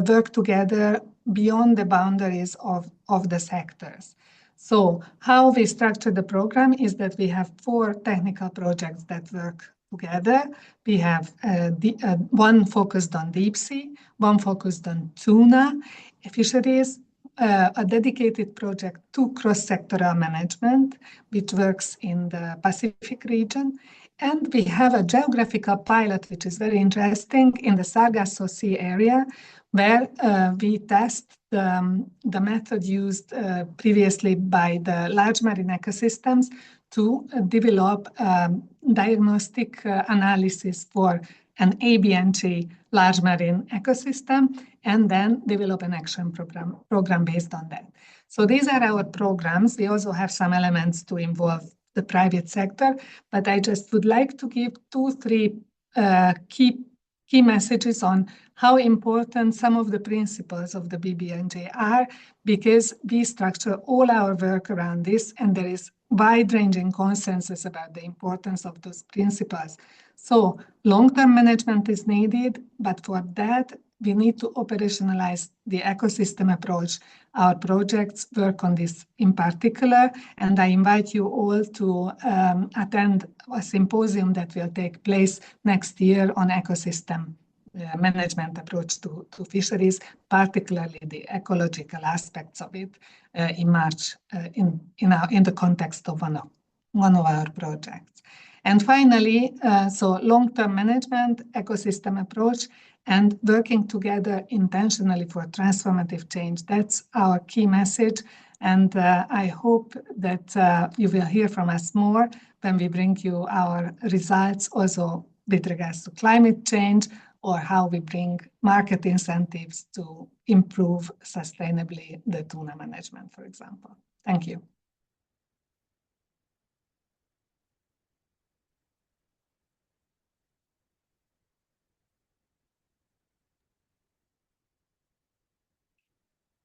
work together beyond the boundaries of the sectors. So how we structure the program is that we have 4 technical projects that work together. We have one focused on deep sea, one focused on tuna fisheries, a dedicated project to cross-sectoral management, which works in the Pacific region. And we have a geographical pilot, which is very interesting, in the Sargasso Sea area, where we test the method used previously by the large marine ecosystems to develop diagnostic analysis for an ABNJ large marine ecosystem, and then develop an action program based on that. So these are our programs. We also have some elements to involve the private sector, but I just would like to give 2-3 key messages on how important some of the principles of the BBNJ are, because we structure all our work around this, and there is wide-ranging consensus about the importance of those principles. So long-term management is needed, but for that, we need to operationalize the ecosystem approach. Our projects work on this in particular, and I invite you all to attend a symposium that will take place next year on ecosystem management approach to fisheries, particularly the ecological aspects of it, in March in the context of one of our projects. And finally, so long-term management, ecosystem approach, and working together intentionally for transformative change. That's our key message. And I hope that you will hear from us more when we bring you our results also with regards to climate change, or how we bring market incentives to improve sustainably the tuna management, for example. Thank you.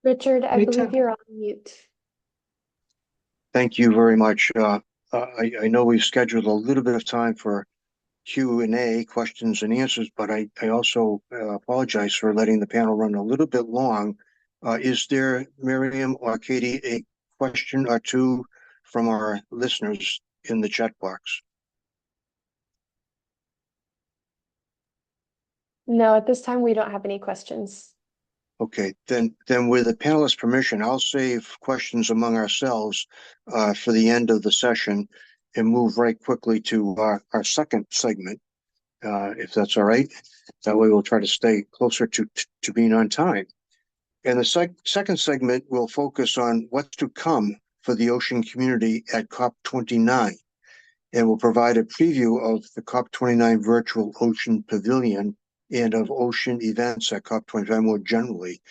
Richard, I Richard. believe you're on mute. Thank you very much. I know we've scheduled a little bit of time for Q&A, questions and answers, but I also apologize for letting the panel run a little bit long. Is there, Miriam or Katie, a question or two from our listeners in the chat box? No, at this time, we don't have any questions. Okay, then with the panelists' permission, I'll save questions among ourselves for the end of the session and move right quickly to our second segment, if that's all right. That way we'll try to stay closer to being on time. And the second segment will focus on what's to come for the ocean community at COP29, and will provide a preview of the COP29 Virtual Ocean Pavilion and of ocean events at COP29 more generally.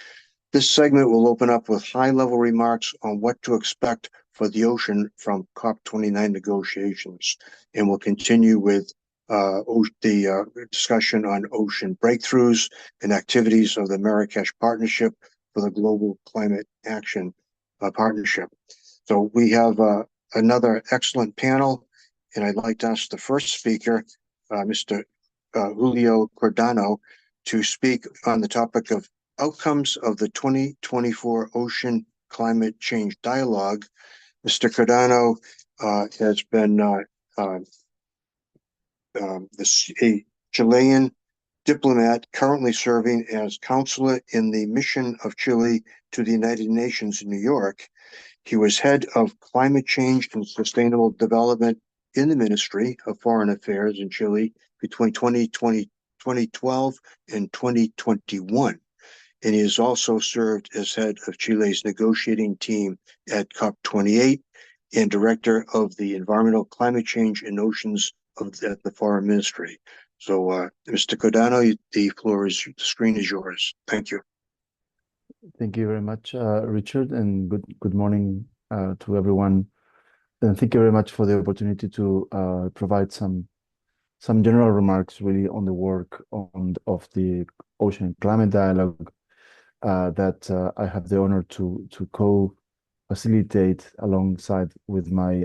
This segment will open up with high-level remarks on what to expect for the ocean from COP29 negotiations, and we'll continue with the discussion on ocean breakthroughs and activities of the Marrakech Partnership for the Global Climate Action Partnership. So we have another excellent panel, and I'd like to ask the first speaker, Mr. Julio Cordano, to speak on the topic of outcomes of the 2024 Ocean Climate Change Dialogue. Mr. Cordano has been a Chilean diplomat currently serving as consulate in the mission of Chile to the United Nations in New York. He was head of climate change and sustainable development in the Ministry of Foreign Affairs in Chile between 2012 and 2021. And he has also served as head of Chile's negotiating team at COP28 and director of the Environmental Climate Change and Oceans at the Foreign Ministry. So, Mr. Cordano, the screen is yours. Thank you. Thank you very much, Richard, and good morning to everyone. And thank you very much for the opportunity to provide some general remarks really on the work of the Ocean Climate Dialogue that I have the honor to co-facilitate alongside with my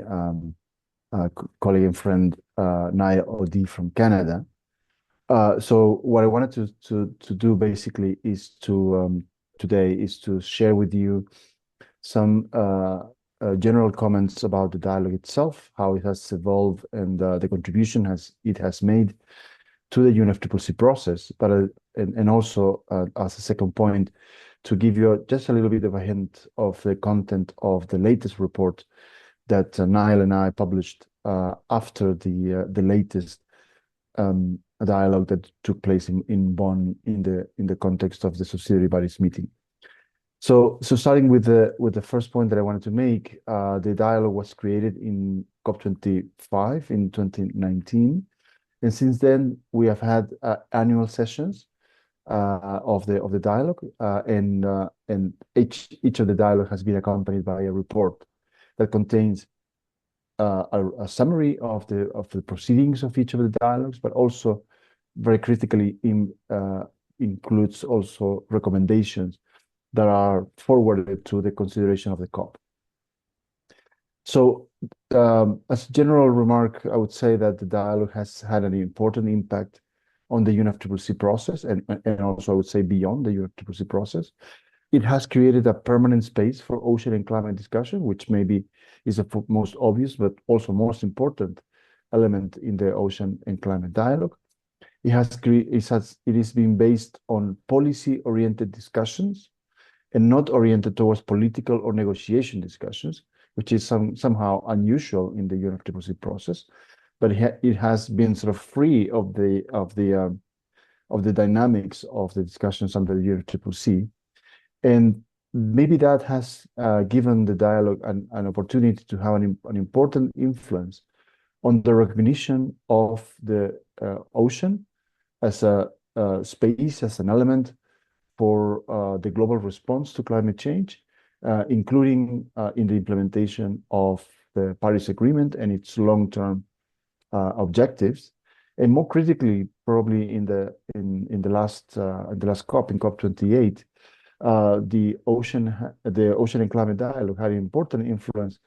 colleague and friend Naya Odi from Canada. So what I wanted to do basically is today is to share with you some general comments about the dialogue itself, how it has evolved, and the contribution it has made to the UNFCCC process, but and also as a second point, to give you just a little bit of a hint of the content of the latest report that Niall and I published after the latest dialogue that took place in Bonn in the context of the subsidiary bodies meeting. So starting with the first point that I wanted to make, the dialogue was created in COP25 in 2019, and since then we have had annual sessions of the dialogue, and each of the dialogue has been accompanied by a report that contains a summary of the proceedings of each of the dialogues, but also very critically includes also recommendations that are forwarded to the consideration of the COP. So as a general remark, I would say that the dialogue has had an important impact on the UNFCCC process, and also I would say beyond the UNFCCC process. It has created a permanent space for ocean and climate discussion, which maybe is the most obvious, but also most important element in the ocean and climate dialogue. It is being based on policy-oriented discussions and not oriented towards political or negotiation discussions, which is somehow unusual in the UNFCCC process. But it has been sort of free of the dynamics of the discussions under the UNFCCC. And maybe that has given the dialogue an opportunity to have an important influence on the recognition of the ocean as a space, as an element for the global response to climate change, including in the implementation of the Paris Agreement and its long-term objectives, and more critically, probably in the last COP, in COP28. The ocean and climate dialogue had an important influence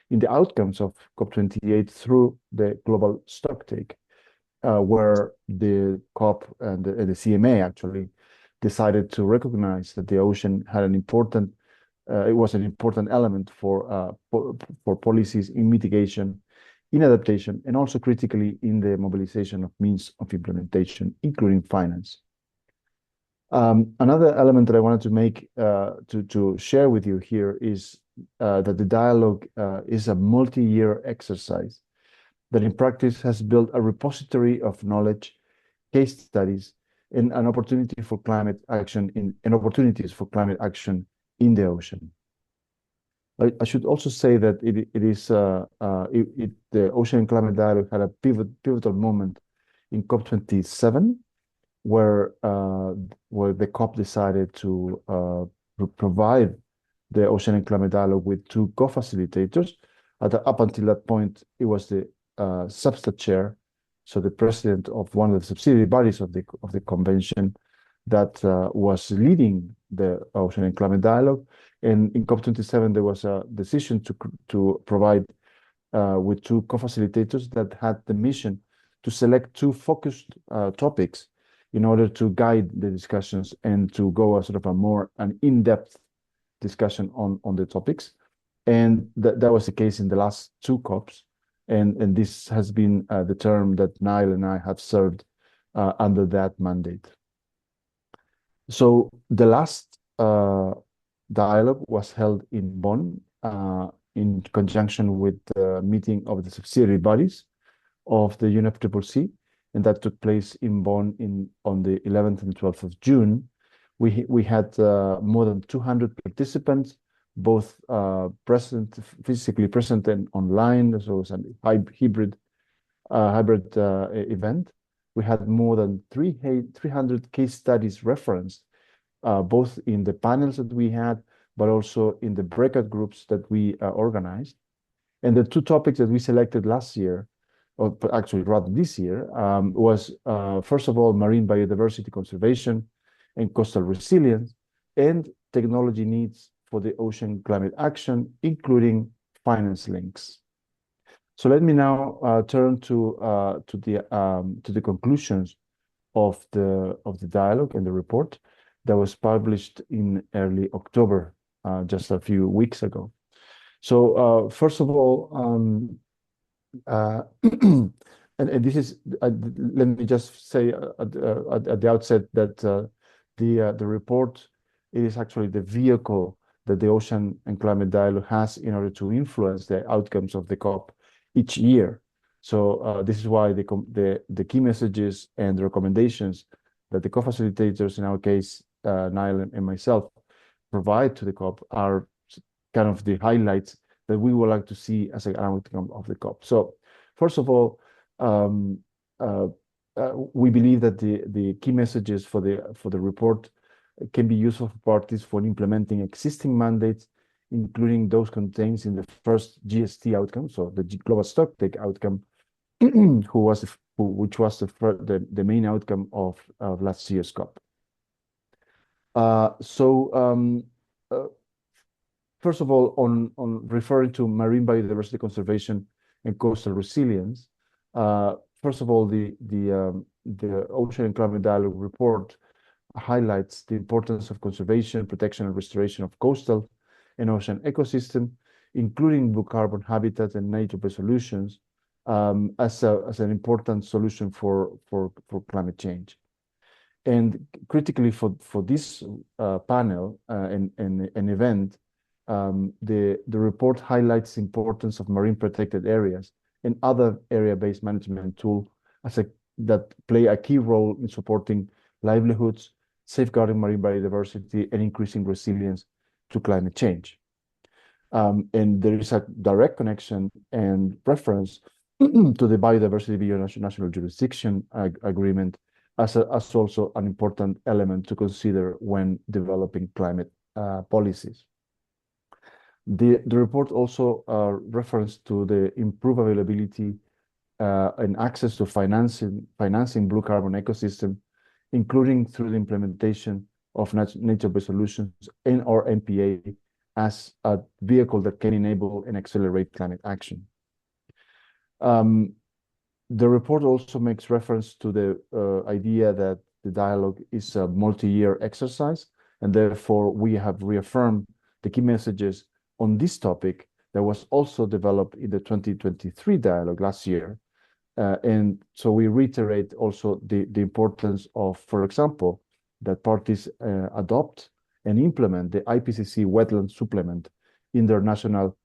in the outcomes of COP28 through the global stocktake, where the COP and the CMA actually decided to recognize that the ocean had it was an important element for policies in mitigation, in adaptation, and also critically in the mobilization of means of implementation, including finance. Another element that I wanted to make to share with you here is that the dialogue is a multi-year exercise that in practice has built a repository of knowledge, case studies, and an opportunity for climate action and opportunities for climate action in the ocean. I should also say that the Ocean and Climate Dialogue had a pivotal moment in COP27, where the COP decided to provide the Ocean and Climate Dialogue with 2 co-facilitators. Up until that point, it was the substat chair, so the president of one of the subsidiary bodies of the convention, that was leading the Ocean and Climate Dialogue. And in COP27, there was a decision to provide with 2 co-facilitators that had the mission to select 2 focused topics in order to guide the discussions and to go an in-depth discussion on the topics. And that was the case in the last 2 COPs. And this has been the term that Niall and I have served under that mandate. So the last dialogue was held in Bonn in conjunction with the meeting of the subsidiary bodies of the UNFCCC, and that took place in Bonn on the 11th and 12th of June. We had more than 200 participants, both physically present and online, so it was a hybrid event. We had more than 300 case studies referenced, both in the panels that we had, but also in the breakout groups that we organized. And the 2 topics that we selected last year, or actually rather this year, was first of all, marine biodiversity conservation and coastal resilience, and technology needs for the ocean climate action, including finance links. So let me now turn to the conclusions of the dialogue and the report that was published in early October, just a few weeks ago. So first of all, and this is let me just say at the outset that the report it is actually the vehicle that the Ocean and Climate Dialogue has in order to influence the outcomes of the COP each year. So this is why the key messages and the recommendations that the co-facilitators, in our case, Niall and myself, provide to the COP are kind of the highlights that we would like to see as an outcome of the COP. So first of all, we believe that the key messages for the report can be useful for parties for implementing existing mandates, including those contained in the first GST outcome, so the global stocktake outcome, which was the main outcome of last year's COP. First of all, on referring to marine biodiversity conservation and coastal resilience, first of all, the Ocean and Climate Dialogue report highlights the importance of conservation, protection, and restoration of coastal and ocean ecosystem, including blue carbon habitats and nature-based solutions, as an important solution for climate change. And critically for this panel and event, the report highlights the importance of marine protected areas and other area-based management tools that play a key role in supporting livelihoods, safeguarding marine biodiversity, and increasing resilience to climate change. And there is a direct connection and reference to the Biodiversity Beyond National Jurisdiction Agreement as also an important element to consider when developing climate policies. The report also reference to the improved availability and access to financing blue carbon ecosystem, including through the implementation of nature-based solutions and/or NPA as a vehicle that can enable and accelerate climate action. The report also makes reference to the idea that the dialogue is a multi-year exercise, and therefore we have reaffirmed the key messages on this topic that was also developed in the 2023 dialogue last year. And so we reiterate also the importance of, for example, that parties adopt and implement the IPCC wetland supplement in their national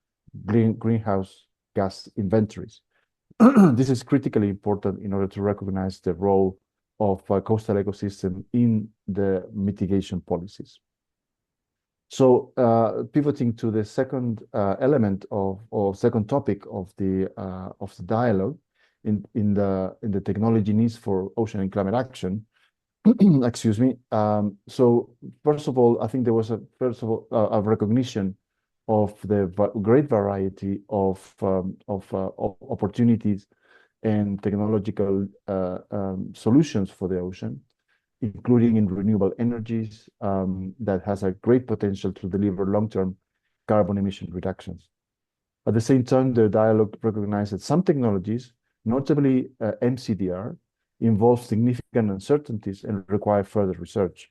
greenhouse gas inventories. This is critically important in order to recognize the role of coastal ecosystem in the mitigation policies. So pivoting to the second element or second topic of the dialogue in the technology needs for ocean and climate action, excuse me. So first of all, I think there was a recognition of the great variety of opportunities and technological solutions for the ocean, including in renewable energies that has a great potential to deliver long-term carbon emission reductions. At the same time, the dialogue recognized that some technologies, notably MCDR, involve significant uncertainties and require further research.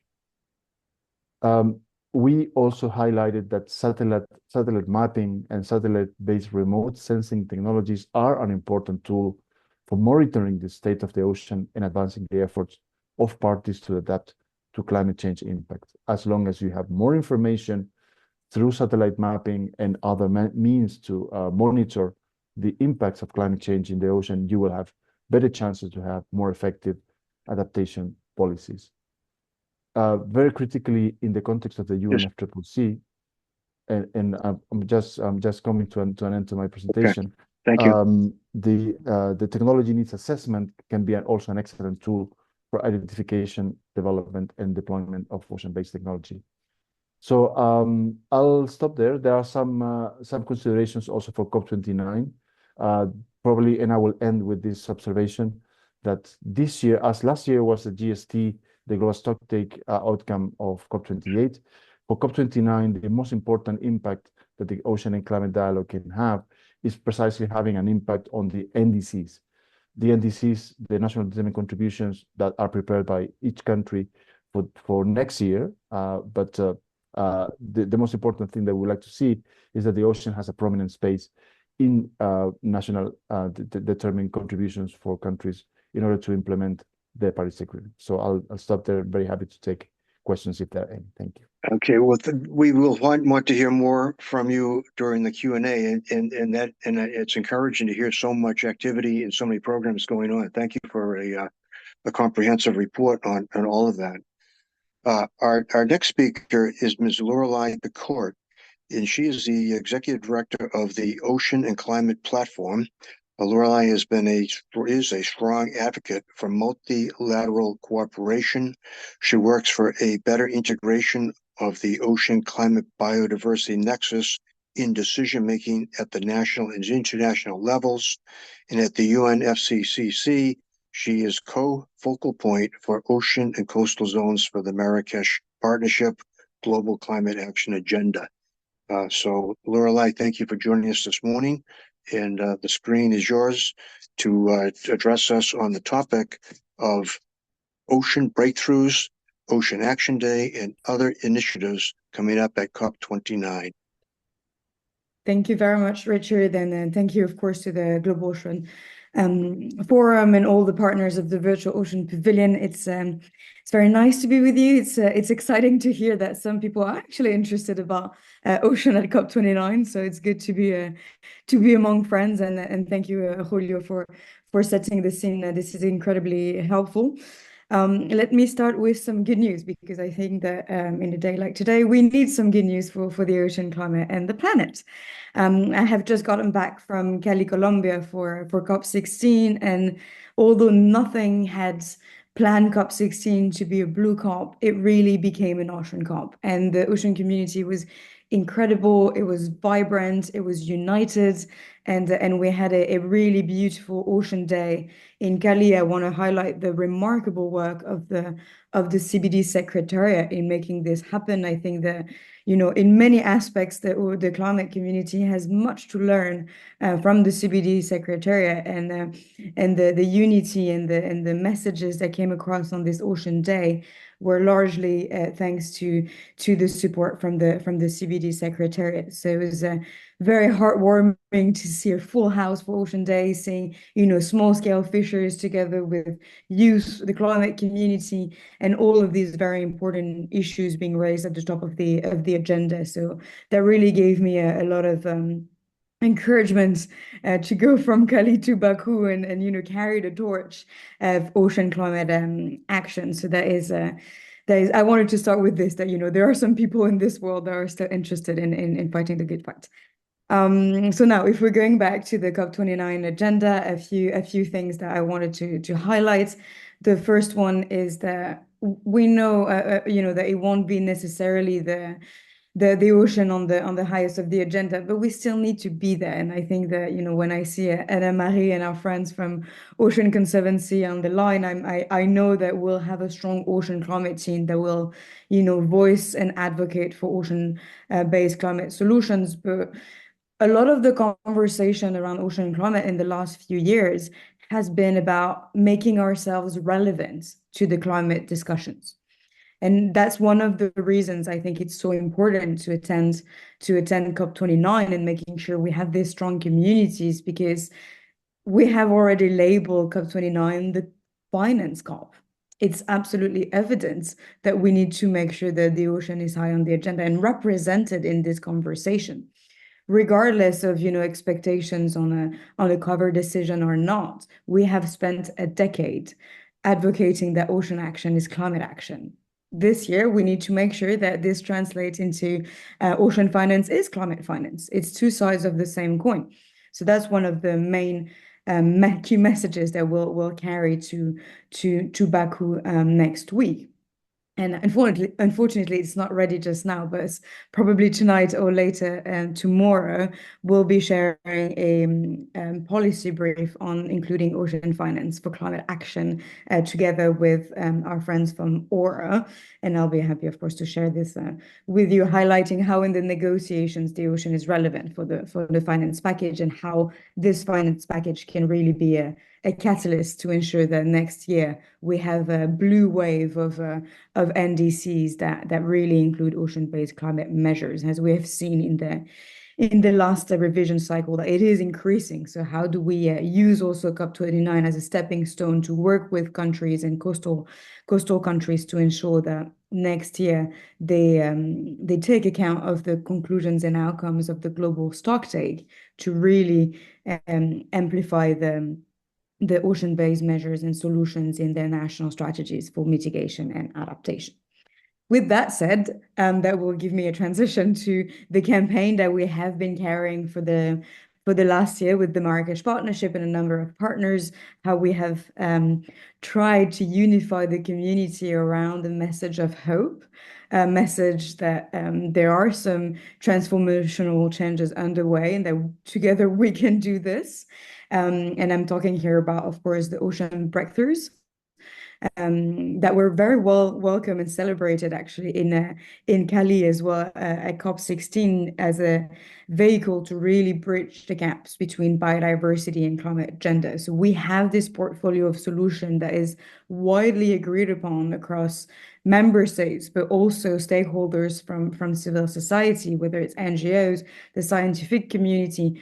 We also highlighted that satellite mapping and satellite-based remote sensing technologies are an important tool for monitoring the state of the ocean and advancing the efforts of parties to adapt to climate change impact. As long as you have more information through satellite mapping and other means to monitor the impacts of climate change in the ocean, you will have better chances to have more effective adaptation policies. Very critically, in the context of the UNFCCC, and I'm just coming to an end to my presentation. Okay. Thank you. The technology needs assessment can be also an excellent tool for identification, development, and deployment of ocean-based technology. So I'll stop there. There are some considerations also for COP29. Probably, and I will end with this observation that this year, as last year was the GST, the global stocktake outcome of COP28. For COP29, the most important impact that the Ocean and Climate Dialogue can have is precisely having an impact on the NDCs. The NDCs, the national determined contributions that are prepared by each country for next year. But the most important thing that we like to see is that the ocean has a prominent space in national determined contributions for countries in order to implement the Paris Agreement. So I'll stop there. Very happy to take questions if there are any. Thank you. Okay, well, we will want to hear more from you during the Q&A, and it's encouraging to hear so much activity and so many programs going on. Thank you for a comprehensive report on all of that. Our next speaker is Ms. Lorelei Picourt, and she is the Executive Director of the Ocean and Climate Platform. Lorelei is a strong advocate for multilateral cooperation. She works for a better integration of the ocean climate biodiversity nexus in decision-making at the national and international levels. And at the UNFCCC, she is co-focal point for ocean and coastal zones for the Marrakech Partnership Global Climate Action Agenda. So Lorelei, thank you for joining us this morning. And the screen is yours to address us on the topic of ocean breakthroughs, Ocean Action Day, and other initiatives coming up at COP29. Thank you very much, Richard, and thank you, of course, to the Global Ocean Forum and all the partners of the Virtual Ocean Pavilion. It's very nice to be with you. It's exciting to hear that some people are actually interested about ocean at COP29. So it's good to be among friends, and thank you, Julio, for setting the scene. This is incredibly helpful. Let me start with some good news, because I think that in a day like today, we need some good news for the ocean, climate, and the planet. I have just gotten back from Cali, Colombia for COP16, and although nothing had planned COP16 to be a blue COP, it really became an ocean COP, and the ocean community was incredible. It was vibrant, it was united, and we had a really beautiful ocean day in Cali. I want to highlight the remarkable work of the CBD Secretariat in making this happen. I think that, you know, in many aspects, the climate community has much to learn from the CBD Secretariat, and the unity and the messages that came across on this Ocean Day were largely thanks to the support from the CBD Secretariat. So it was very heartwarming to see a full house for Ocean Day, seeing, you know, small scale fishers together with youth, the climate community, and all of these very important issues being raised at the top of the agenda. So that really gave me a lot of encouragement to go from Cali to Baku and you know, carry the torch of ocean climate action. So that is I wanted to start with this, that, you know, there are some people in this world that are still interested in fighting the good fight. So now, if we're going back to the COP29 agenda, a few things that I wanted to highlight. The first one is that we know, you know, that it won't be necessarily the ocean on the highest of the agenda, but we still need to be there. And I think that, you know, when I see Anna Marie and our friends from Ocean Conservancy on the line, I know that we'll have a strong ocean climate team that will, you know, voice and advocate for ocean-based climate solutions. But a lot of the conversation around ocean and climate in the last few years has been about making ourselves relevant to the climate discussions. And that's one of the reasons I think it's so important to attend COP29 and making sure we have these strong communities, because we have already labeled COP29 the finance COP. It's absolutely evident that we need to make sure that the ocean is high on the agenda and represented in this conversation, regardless of, you know, expectations on a cover decision or not. We have spent a decade advocating that ocean action is climate action. This year, we need to make sure that this translates into ocean finance is climate finance. It's two sides of the same coin. So that's one of the main key messages that we'll carry to Baku next week. And unfortunately, it's not ready just now, but it's probably tonight or later tomorrow, we'll be sharing a policy brief on including ocean finance for climate action together with our friends from Aura. And I'll be happy, of course, to share this with you, highlighting how in the negotiations the ocean is relevant for the finance package, and how this finance package can really be a catalyst to ensure that next year we have a blue wave of NDCs that really include ocean-based climate measures, as we have seen in the last revision cycle that it is increasing. So how do we use also COP29 as a stepping stone to work with countries and coastal countries to ensure that next year they take account of the conclusions and outcomes of the global stocktake to really amplify the ocean-based measures and solutions in their national strategies for mitigation and adaptation. With that said, that will give me a transition to the campaign that we have been carrying for the last year with the Marrakech Partnership and a number of partners, how we have tried to unify the community around the message of hope, a message that there are some transformational changes underway and that together we can do this. And I'm talking here about, of course, the ocean breakthroughs. That were very welcome and celebrated actually in Cali as well at COP16 as a vehicle to really bridge the gaps between biodiversity and climate agenda. So we have this portfolio of solution that is widely agreed upon across member states, but also stakeholders from civil society, whether it's NGOs, the scientific community,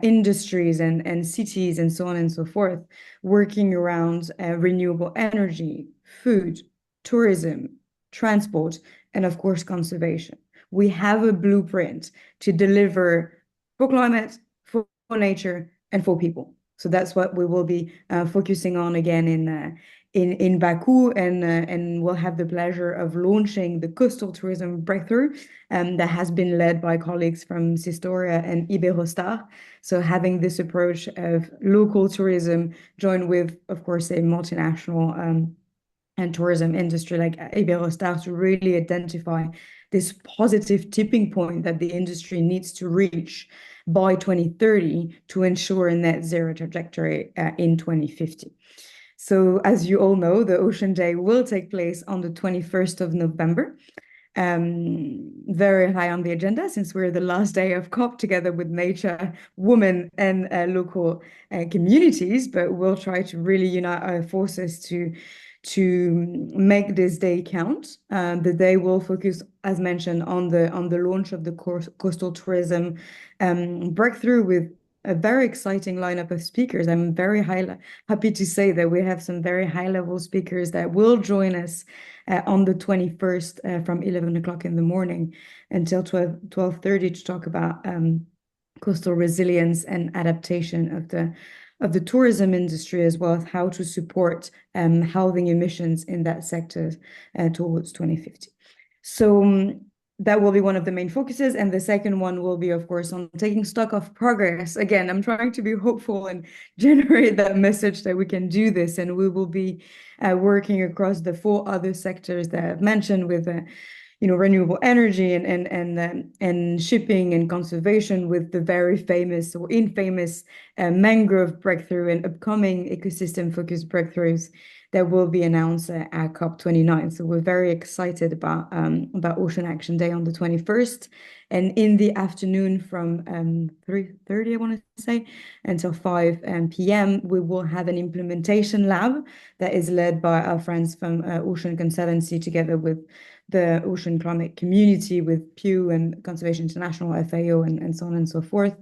industries and cities and so on and so forth, working around renewable energy, food, tourism, transport, and of course, conservation. We have a blueprint to deliver for climate, for nature, and for people. So that's what we will be focusing on again in Baku, and we'll have the pleasure of launching the coastal tourism breakthrough that has been led by colleagues from Sistoria and Iberostar. So having this approach of local tourism joined with, of course, a multinational and tourism industry like Iberostar to really identify this positive tipping point that the industry needs to reach by 2030 to ensure a net zero trajectory in 2050. So as you all know, the Ocean Day will take place on the 21st of November. Very high on the agenda since we're the last day of COP together with nature, women and local communities, but we'll try to really unite our forces to make this day count. The day will focus, as mentioned, on the launch of the coastal tourism breakthrough with a very exciting lineup of speakers. I'm very happy to say that we have some very high-level speakers that will join us on the 21st from 11 o'clock in the morning until 12:30 to talk about coastal resilience and adaptation of the tourism industry, as well as how to support halving emissions in that sector towards 2050. So that will be one of the main focuses. And the second one will be, of course, on taking stock of progress. Again, I'm trying to be hopeful and generate that message that we can do this. And we will be working across the 4 other sectors that I've mentioned with renewable energy and shipping and conservation, with the very famous or infamous mangrove breakthrough and upcoming ecosystem-focused breakthroughs that will be announced at COP29. So we're very excited about Ocean Action Day on the 21st. And in the afternoon from 3:30, I want to say, until 5 p.m., we will have an implementation lab that is led by our friends from Ocean Conservancy together with the ocean climate community, with Pew and Conservation International, FAO, and so on and so forth,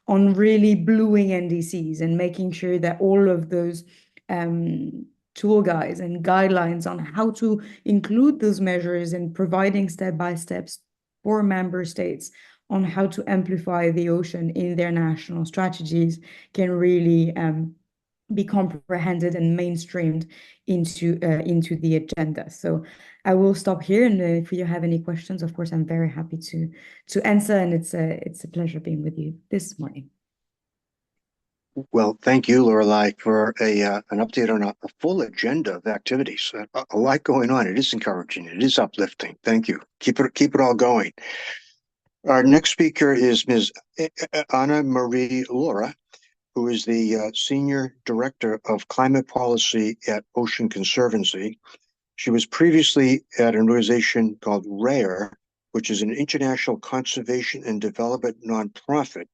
on really blueing NDCs and making sure that all of those tool guides and guidelines on how to include those measures and providing step-by-steps for member states on how to amplify the ocean in their national strategies can really be comprehended and mainstreamed into the agenda. So I will stop here, and if you have any questions, of course, I'm very happy to answer, and it's a pleasure being with you this morning. Well, thank you, Lorelei, for an update on a full agenda of activities. A lot going on. It is encouraging. It is uplifting. Thank you. Keep it all going. Our next speaker is Ms. Anna Marie Laura, who is the Senior Director of Climate Policy at Ocean Conservancy. She was previously at an organization called RARE, which is an international conservation and development nonprofit.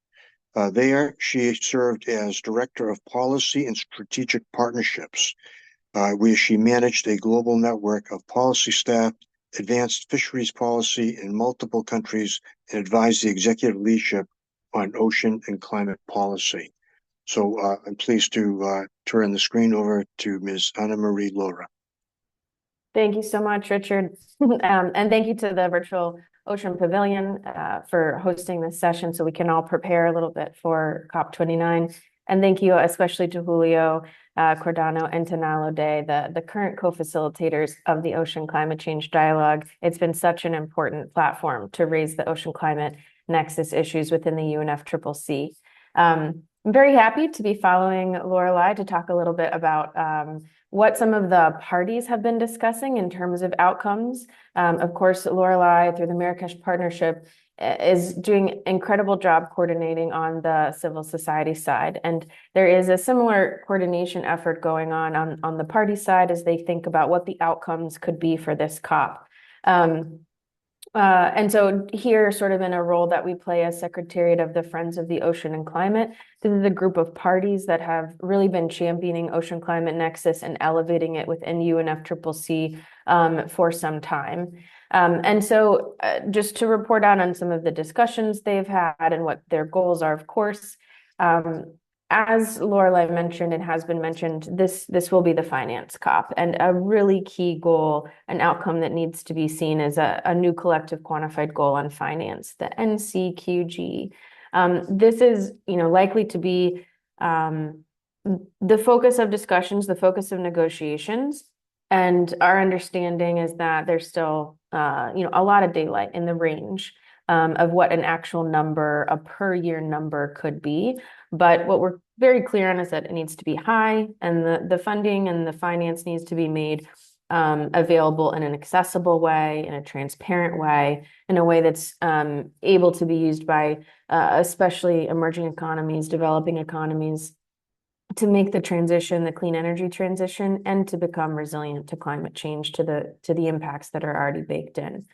There, she served as Director of Policy and Strategic Partnerships, where she managed a global network of policy staff, advanced fisheries policy in multiple countries, and advised the executive leadership on Ocean and Climate Policy. So I'm pleased to turn the screen over to Ms. Anna Marie Laura. Thank you so much, Richard. And thank you to the Virtual Ocean Pavilion for hosting this session so we can all prepare a little bit for COP29. And thank you especially to Julio, Cordano, and Tanalo Day, the current co-facilitators of the Ocean Climate Change Dialogue. It's been such an important platform to raise the ocean climate nexus issues within the UNFCCC. I'm very happy to be following Lorelei to talk a little bit about what some of the parties have been discussing in terms of outcomes. Of course, Lorelei, through the Marrakech Partnership, is doing an incredible job coordinating on the civil society side. And there is a similar coordination effort going on the party side as they think about what the outcomes could be for this COP. And so here, sort of in a role that we play as Secretariat of the Friends of the Ocean and Climate, this is a group of parties that have really been championing Ocean Climate Nexus and elevating it within UNFCCC for some time. And so just to report out on some of the discussions they've had and what their goals are, of course, as Lorelei mentioned and has been mentioned, this will be the finance COP, and a really key goal, an outcome that needs to be seen as a new collective quantified goal on finance, the NCQG. This is, likely to be the focus of discussions, the focus of negotiations, and our understanding is that there's still, a lot of daylight in the range of what an actual number, a per year number could be. But what we're very clear on is that it needs to be high, and the funding and the finance needs to be made available in an accessible way, in a transparent way, in a way that's able to be used by especially emerging economies, developing economies, to make the transition, the clean energy transition, and to become resilient to climate change, to the impacts that are already baked in.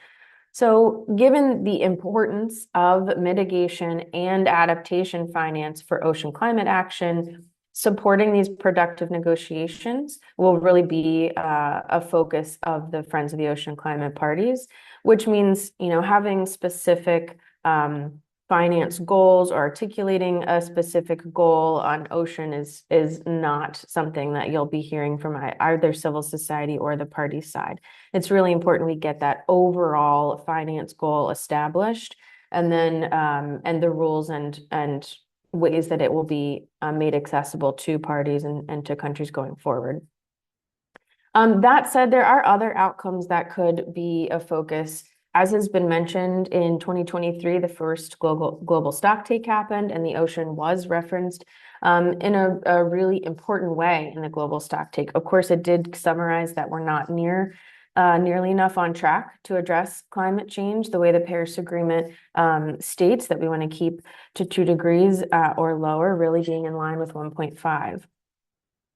So given the importance of mitigation and adaptation finance for ocean climate action, supporting these productive negotiations will really be a focus of the Friends of the Ocean Climate parties, which means, having specific finance goals or articulating a specific goal on ocean is not something that you'll be hearing from either civil society or the party side. It's really important we get that overall finance goal established, and then and the rules and ways that it will be made accessible to parties and to countries going forward. That said, there are other outcomes that could be a focus. As has been mentioned, in 2023, the first global stocktake happened, and the ocean was referenced in a really important way in the global stocktake. Of course, it did summarize that we're not nearly enough on track to address climate change the way the Paris Agreement states, that we want to keep to 2 degrees or lower, really being in line with 1.5.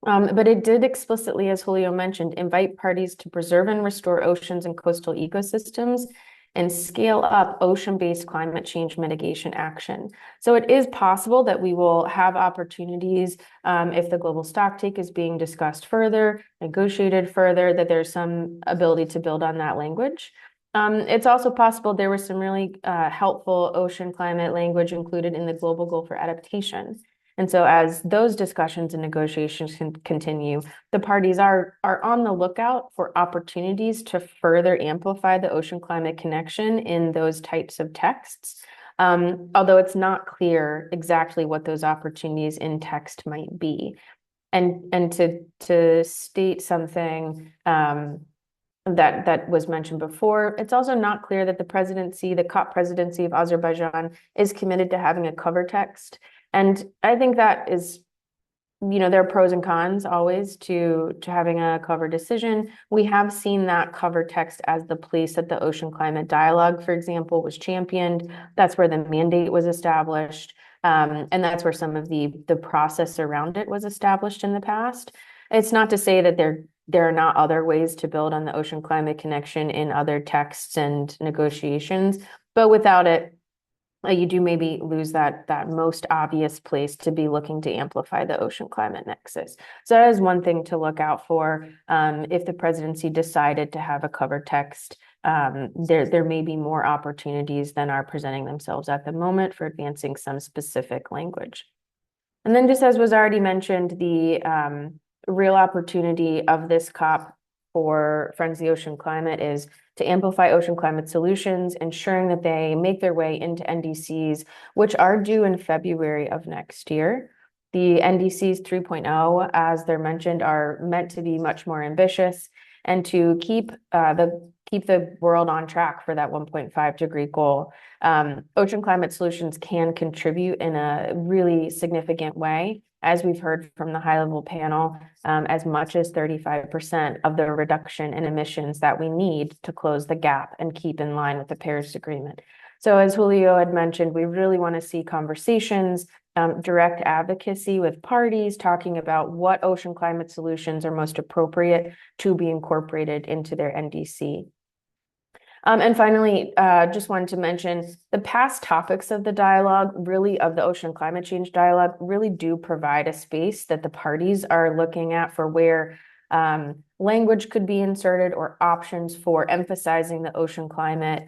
But it did explicitly, as Julio mentioned, invite parties to preserve and restore oceans and coastal ecosystems and scale up ocean-based climate change mitigation action. So it is possible that we will have opportunities if the global stocktake is being discussed further, negotiated further, that there's some ability to build on that language. It's also possible there was some really helpful ocean climate language included in the global goal for adaptation. And so as those discussions and negotiations can continue, the parties are on the lookout for opportunities to further amplify the ocean climate connection in those types of texts, although it's not clear exactly what those opportunities in text might be. And to state something that was mentioned before, it's also not clear that the COP presidency of Azerbaijan is committed to having a cover text. And I think that is, there are pros and cons always to having a cover decision. We have seen that cover text as the place that the Ocean Climate Dialogue, for example, was championed. That's where the mandate was established. And that's where some of the process around it was established in the past. It's not to say that there are not other ways to build on the ocean climate connection in other texts and negotiations, but without it, you do maybe lose that most obvious place to be looking to amplify the ocean climate nexus. So that is one thing to look out for if the presidency decided to have a cover text there may be more opportunities than are presenting themselves at the moment for advancing some specific language. And then, just as was already mentioned, the real opportunity of this COP for Friends of the Ocean Climate is to amplify ocean climate solutions, ensuring that they make their way into NDCs, which are due in February of next year. The NDCs 3.0, as they're mentioned, are meant to be much more ambitious and to keep the world on track for that 1.5 degree goal. Ocean climate solutions can contribute in a really significant way, as we've heard from the high-level panel, as much as 35% of the reduction in emissions that we need to close the gap and keep in line with the Paris Agreement. So as Julio had mentioned, we really want to see conversations, direct advocacy with parties talking about what ocean climate solutions are most appropriate to be incorporated into their NDC. And finally, just wanted to mention the past topics of the dialogue, really of the ocean climate change dialogue, really do provide a space that the parties are looking at for where language could be inserted or options for emphasizing the ocean climate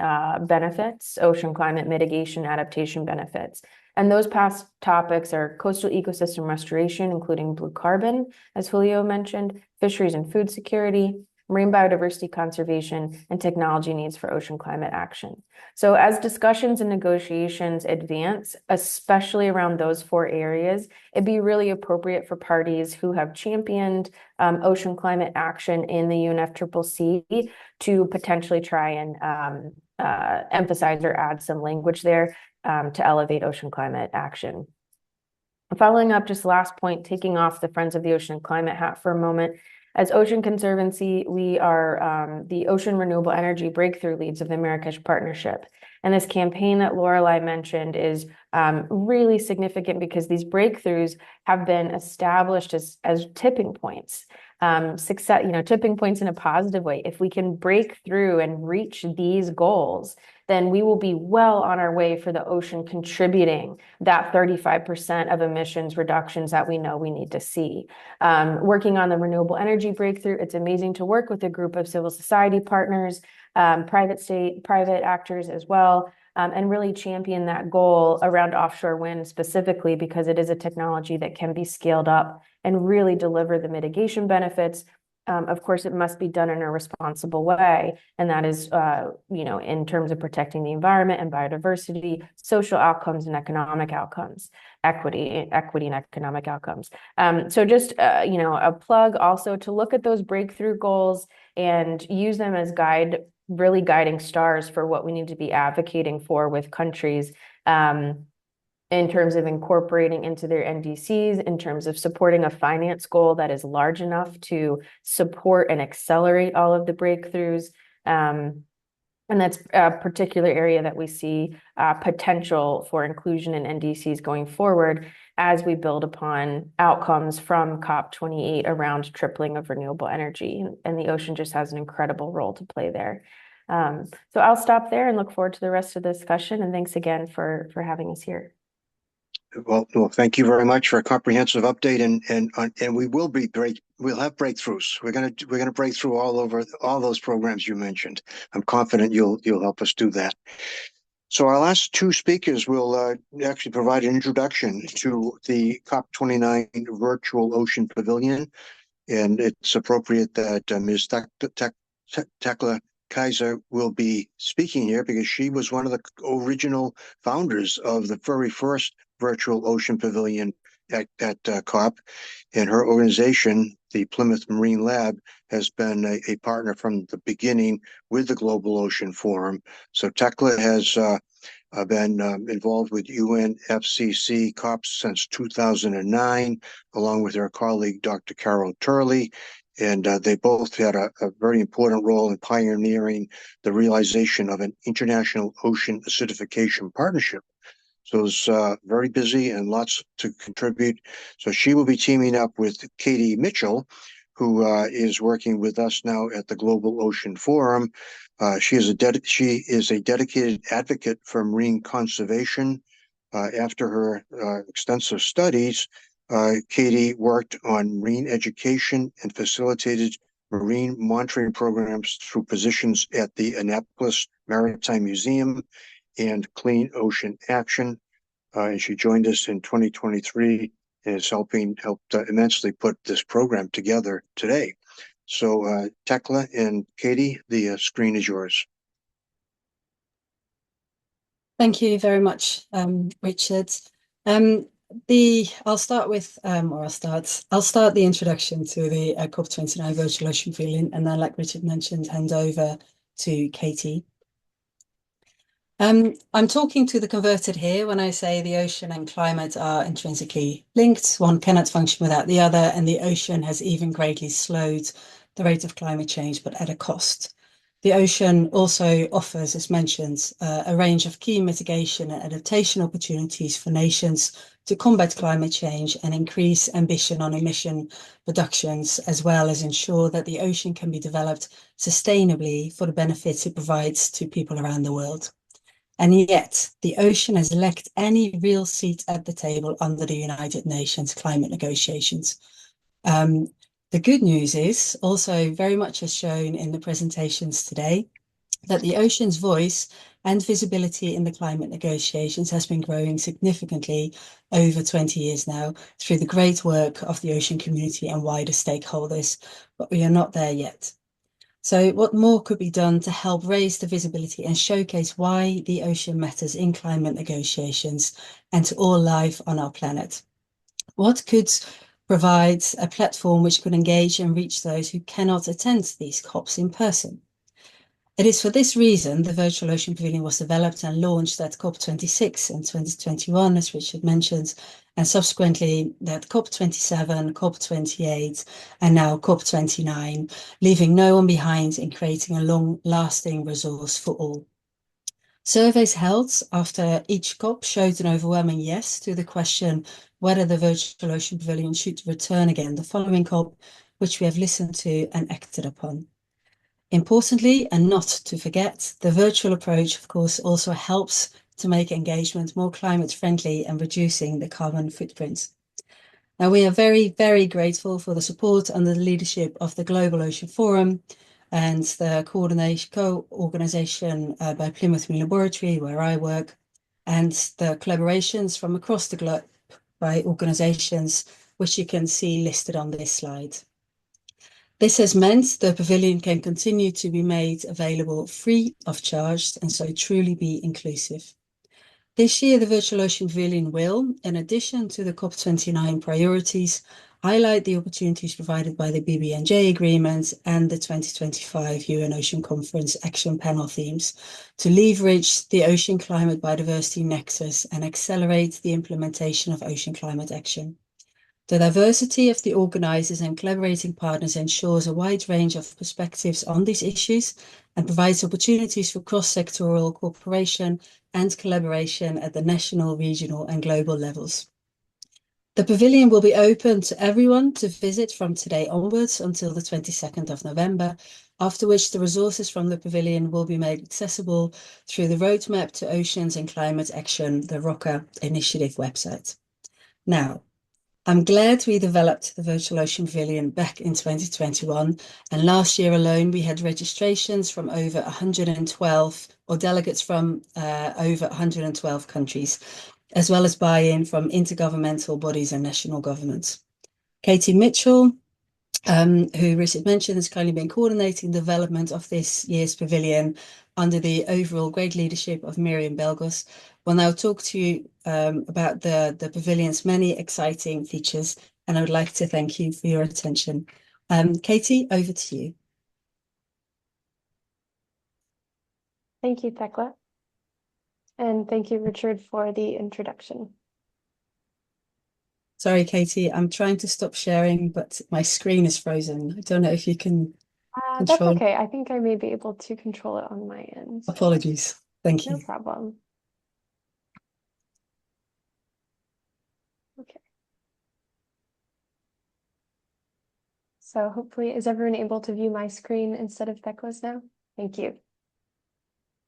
benefits, ocean climate mitigation, adaptation benefits. And those past topics are coastal ecosystem restoration, including blue carbon, as Julio mentioned, fisheries and food security, marine biodiversity conservation, and technology needs for ocean climate action. So as discussions and negotiations advance, especially around those four areas, it'd be really appropriate for parties who have championed ocean climate action in the UNFCCC to potentially try and emphasize or add some language there to elevate ocean climate action. Following up, just last point, taking off the Friends of the Ocean Climate hat for a moment. As Ocean Conservancy, we are the Ocean Renewable Energy Breakthrough Leads of the Marrakech Partnership. And this campaign that Lorelei mentioned is really significant because these breakthroughs have been established as tipping points. Tipping points in a positive way. If we can break through and reach these goals, then we will be well on our way for the ocean contributing that 35% of emissions reductions that we know we need to see. Working on the renewable energy breakthrough, it's amazing to work with a group of civil society partners, private actors as well, and really champion that goal around offshore wind specifically because it is a technology that can be scaled up and really deliver the mitigation benefits. Of course, it must be done in a responsible way, and that is, in terms of protecting the environment and biodiversity, social outcomes and economic outcomes, equity and economic outcomes. So just, a plug also to look at those breakthrough goals and use them as really guiding stars for what we need to be advocating for with countries. In terms of incorporating into their NDCs, in terms of supporting a finance goal that is large enough to support and accelerate all of the breakthroughs. And that's a particular area that we see potential for inclusion in NDCs going forward as we build upon outcomes from COP28 around tripling of renewable energy. And the ocean just has an incredible role to play there. So I'll stop there and look forward to the rest of the discussion. And thanks again for having us here. Well, thank you very much for a comprehensive update, and we'll have breakthroughs. We're gonna break through all those programs you mentioned. I'm confident you'll help us do that. So our last two speakers will actually provide an introduction to the COP29 Virtual Ocean Pavilion, and it's appropriate that Ms. Tekla Kaiser will be speaking here because she was one of the original founders of the very first Virtual Ocean Pavilion at COP, and her organization, the Plymouth Marine Lab, has been a partner from the beginning with the Global Ocean Forum. So Tekla has been involved with UNFCCC COP since 2009, along with her colleague, Dr. Carol Turley. And they both had a very important role in pioneering the realization of an international ocean acidification partnership. So it's very busy and lots to contribute. So she will be teaming up with Katie Mitchell, who is working with us now at the Global Ocean Forum. She is a dedicated advocate for marine conservation. After her extensive studies, Katie worked on marine education and facilitated marine monitoring programs through positions at the Annapolis Maritime Museum and Clean Ocean Action. And she joined us in 2023 and is helped immensely put this program together today. So Tekla and Katie, the screen is yours. Thank you very much, Richard. I'll start the introduction to the COP29 Virtual Ocean Pavilion, and then, like Richard mentioned, hand over to Katie. I'm talking to the converted here when I say the ocean and climate are intrinsically linked. One cannot function without the other, and the ocean has even greatly slowed the rate of climate change, but at a cost. The ocean also offers, as mentioned, a range of key mitigation and adaptation opportunities for nations to combat climate change and increase ambition on emission reductions, as well as ensure that the ocean can be developed sustainably for the benefits it provides to people around the world. And yet, the ocean has lacked any real seat at the table under the United Nations climate negotiations. The good news is, also very much as shown in the presentations today, that the ocean's voice and visibility in the climate negotiations has been growing significantly over 20 years now through the great work of the ocean community and wider stakeholders, but we are not there yet. So what more could be done to help raise the visibility and showcase why the ocean matters in climate negotiations and to all life on our planet? What could provide a platform which could engage and reach those who cannot attend these COPs in person? It is for this reason the Virtual Ocean Pavilion was developed and launched at COP26 in 2021, as Richard mentioned, and subsequently at COP27, COP28, and now COP29, leaving no one behind in creating a long-lasting resource for all. Surveys held after each COP showed an overwhelming yes to the question whether the Virtual Ocean Pavilion should return again the following COP, which we have listened to and acted upon. Importantly, and not to forget, the virtual approach, of course, also helps to make engagement more climate friendly and reducing the carbon footprint. Now, we are very, very grateful for the support under the leadership of the Global Ocean Forum and the co-organization by Plymouth Marine Laboratory, where I work, and the collaborations from across the globe by organizations, which you can see listed on this slide. This has meant the pavilion can continue to be made available free of charge and so truly be inclusive. This year, the Virtual Ocean Pavilion will, in addition to the COP29 priorities, highlight the opportunities provided by the BBNJ Agreement and the 2025 UN Ocean Conference Action Panel themes to leverage the ocean climate biodiversity nexus and accelerate the implementation of ocean climate action. The diversity of the organizers and collaborating partners ensures a wide range of perspectives on these issues and provides opportunities for cross-sectoral cooperation and collaboration at the national, regional, and global levels. The pavilion will be open to everyone to visit from today onwards until the 22nd of November, after which the resources from the pavilion will be made accessible through the Roadmap to Oceans and Climate Action, the ROCA Initiative website. Now, I'm glad we developed the Virtual Ocean Pavilion back in 2021, and last year alone we had registrations from over 112, or delegates from over 112 countries, as well as buy-in from intergovernmental bodies and national governments. Katie Mitchell, who Richard mentioned, has kindly been coordinating the development of this year's pavilion under the overall great leadership of Miriam Belgos. Will now talk to you about the pavilion's many exciting features, and I would like to thank you for your attention. Katie, over to you. Thank you, Tekla. And thank you, Richard, for the introduction. Sorry, Katie, I'm trying to stop sharing, but my screen is frozen. I don't know if you can That's control. okay. I think I may be able to control it on my end. Apologies. Thank you. No problem. Okay. So hopefully, is everyone able to view my screen instead of Thekla's now? Thank you.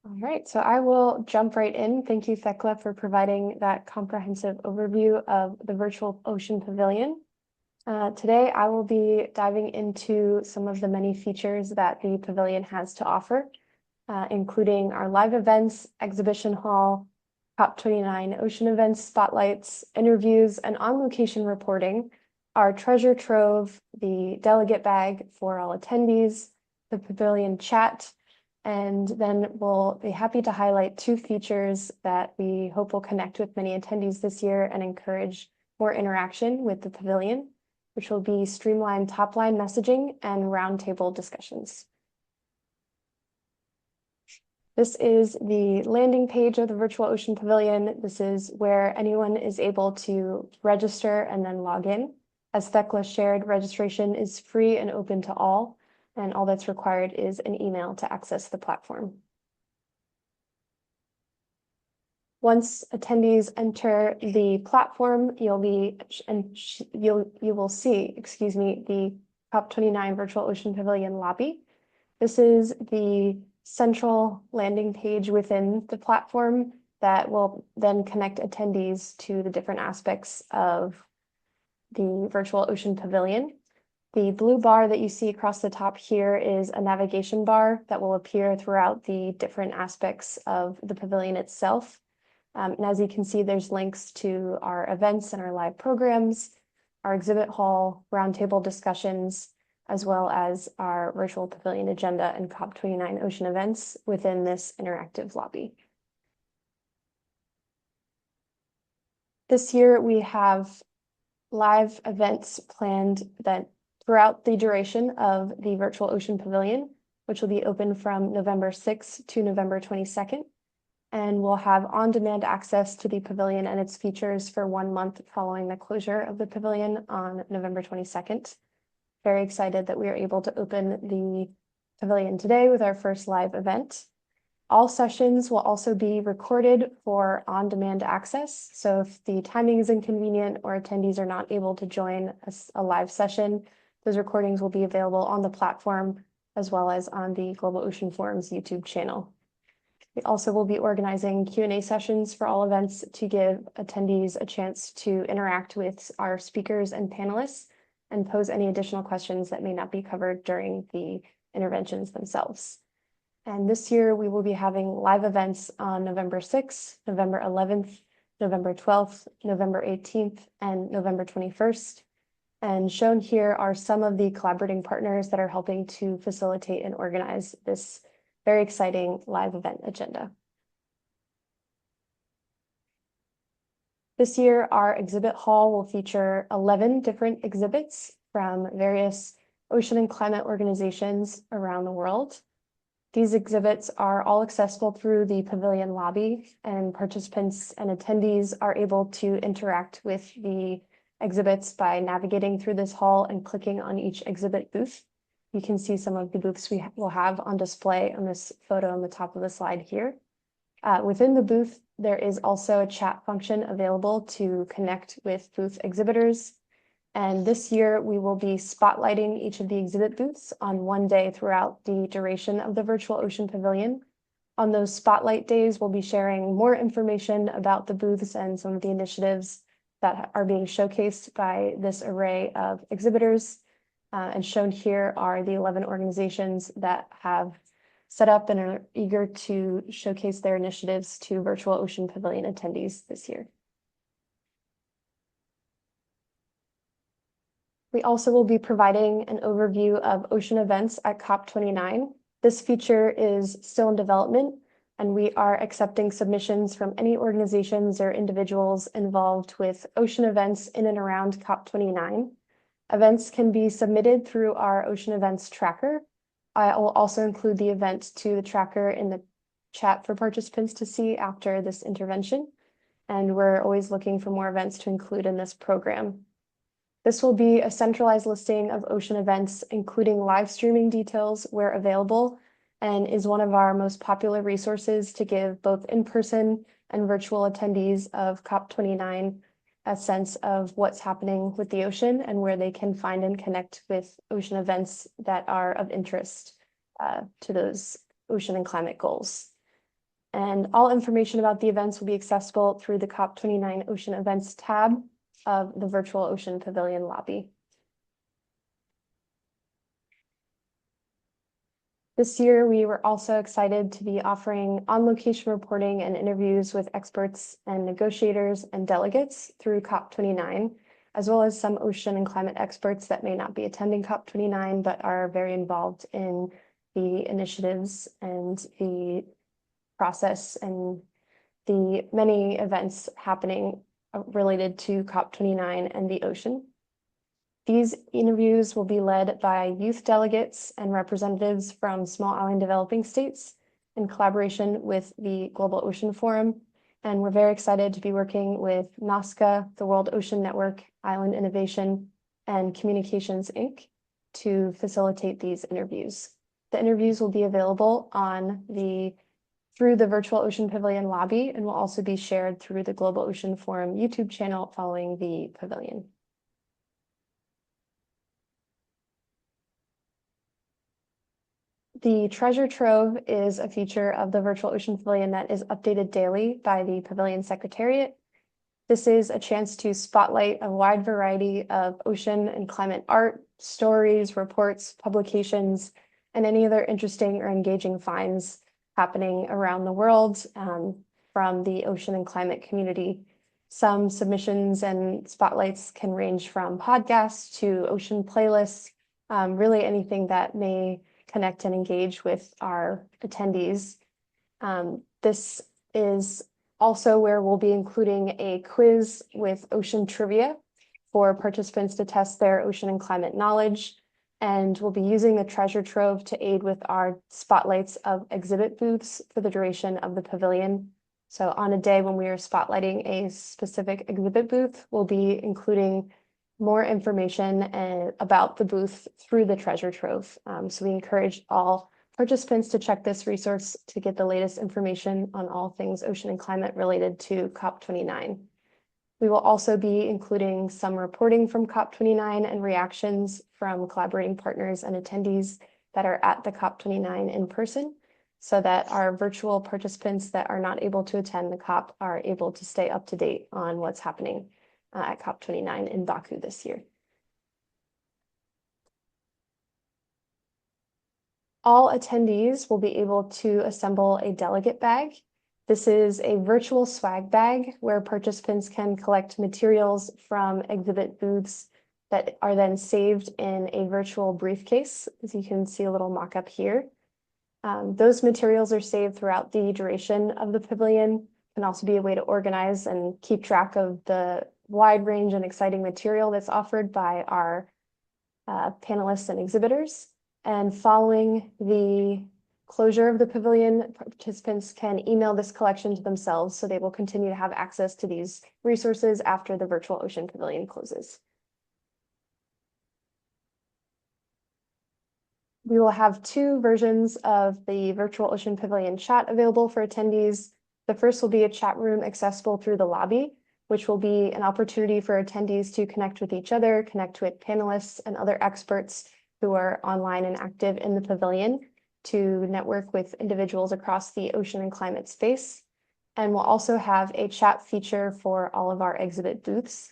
All right, so I will jump right in. Thank you, Thekla, for providing that comprehensive overview of the Virtual Ocean Pavilion. Today, I will be diving into some of the many features that the pavilion has to offer, including our live events, exhibition hall, COP29 ocean events, spotlights, interviews, and on-location reporting, our treasure trove, the delegate bag for all attendees, the pavilion chat, and then we'll be happy to highlight 2 features that we hope will connect with many attendees this year and encourage more interaction with the pavilion, which will be streamlined top-line messaging and roundtable discussions. This is the landing page of the Virtual Ocean Pavilion. This is where anyone is able to register and then log in. As Thecla shared, registration is free and open to all, and all that's required is an email to access the platform. Once attendees enter the platform, you will see, excuse me, the COP29 Virtual Ocean Pavilion lobby. This is the central landing page within the platform that will then connect attendees to the different aspects of the Virtual Ocean Pavilion. The blue bar that you see across the top here is a navigation bar that will appear throughout the different aspects of the pavilion itself. And as you can see, there's links to our events and our live programs, our exhibit hall, roundtable discussions, as well as our virtual pavilion agenda and COP29 ocean events within this interactive lobby. This year, we have live events planned that throughout the duration of the Virtual Ocean Pavilion, which will be open from November 6th to November 22nd. And we'll have on-demand access to the pavilion and its features for 1 month following the closure of the pavilion on November 22nd. Very excited that we are able to open the pavilion today with our first live event. All sessions will also be recorded for on-demand access. So if the timing is inconvenient or attendees are not able to join a live session, those recordings will be available on the platform as well as on the Global Ocean Forum's YouTube channel. We also will be organizing Q&A sessions for all events to give attendees a chance to interact with our speakers and panelists and pose any additional questions that may not be covered during the interventions themselves. And this year we will be having live events on November 6th, November 11th, November 12th, November 18th, and November 21st. And shown here are some of the collaborating partners that are helping to facilitate and organize this very exciting live event agenda. This year, our exhibit hall will feature 11 different exhibits from various ocean and climate organizations around the world. These exhibits are all accessible through the pavilion lobby, and participants and attendees are able to interact with the exhibits by navigating through this hall and clicking on each exhibit booth. You can see some of the booths we will have on display on this photo on the top of the slide here. Within the booth, there is also a chat function available to connect with booth exhibitors. And this year, we will be spotlighting each of the exhibit booths on one day throughout the duration of the Virtual Ocean Pavilion. On those spotlight days, we'll be sharing more information about the booths and some of the initiatives that are being showcased by this array of exhibitors. And shown here are the 11 organizations that have set up and are eager to showcase their initiatives to Virtual Ocean Pavilion attendees this year. We also will be providing an overview of ocean events at COP29. This feature is still in development, and we are accepting submissions from any organizations or individuals involved with ocean events in and around COP29. Events can be submitted through our ocean events tracker. I will also include the event to the tracker in the chat for participants to see after this intervention. And we're always looking for more events to include in this program. This will be a centralized listing of ocean events, including live streaming details where available, and is one of our most popular resources to give both in-person and virtual attendees of COP29 a sense of what's happening with the ocean and where they can find and connect with ocean events that are of interest to those ocean and climate goals. And all information about the events will be accessible through the COP29 Ocean Events tab of the Virtual Ocean Pavilion lobby. This year, we were also excited to be offering on-location reporting and interviews with experts and negotiators and delegates through COP29, as well as some ocean and climate experts that may not be attending COP29, but are very involved in the initiatives and the process and the many events happening related to COP29 and the ocean. These interviews will be led by youth delegates and representatives from small island developing states in collaboration with the Global Ocean Forum. And we're very excited to be working with NOSCA, the World Ocean Network, Island Innovation, and Communications, Inc. to facilitate these interviews. The interviews will be available through the Virtual Ocean Pavilion lobby and will also be shared through the Global Ocean Forum YouTube channel following the pavilion. The treasure trove is a feature of the Virtual Ocean Pavilion that is updated daily by the Pavilion Secretariat. This is a chance to spotlight a wide variety of ocean and climate art, stories, reports, publications, and any other interesting or engaging finds happening around the world from the ocean and climate community. Some submissions and spotlights can range from podcasts to ocean playlists, really anything that may connect and engage with our attendees. This is also where we'll be including a quiz with ocean trivia for participants to test their ocean and climate knowledge. And we'll be using the treasure trove to aid with our spotlights of exhibit booths for the duration of the pavilion. So on a day when we are spotlighting a specific exhibit booth, we'll be including more information about the booth through the treasure trove. So we encourage all participants to check this resource to get the latest information on all things ocean and climate related to COP29. We will also be including some reporting from COP29 and reactions from collaborating partners and attendees that are at the COP29 in person, so that our virtual participants that are not able to attend the COP are able to stay up to date on what's happening at COP29 in Baku this year. All attendees will be able to assemble a delegate bag. This is a virtual swag bag where participants can collect materials from exhibit booths that are then saved in a virtual briefcase, as you can see a little mock-up here. Those materials are saved throughout the duration of the pavilion, can also be a way to organize and keep track of the wide range and exciting material that's offered by our panelists and exhibitors. And following the closure of the pavilion, participants can email this collection to themselves, so they will continue to have access to these resources after the Virtual Ocean Pavilion closes. We will have two versions of the Virtual Ocean Pavilion chat available for attendees. The first will be a chat room accessible through the lobby, which will be an opportunity for attendees to connect with each other, connect with panelists and other experts who are online and active in the pavilion, to network with individuals across the ocean and climate space. And we'll also have a chat feature for all of our exhibit booths.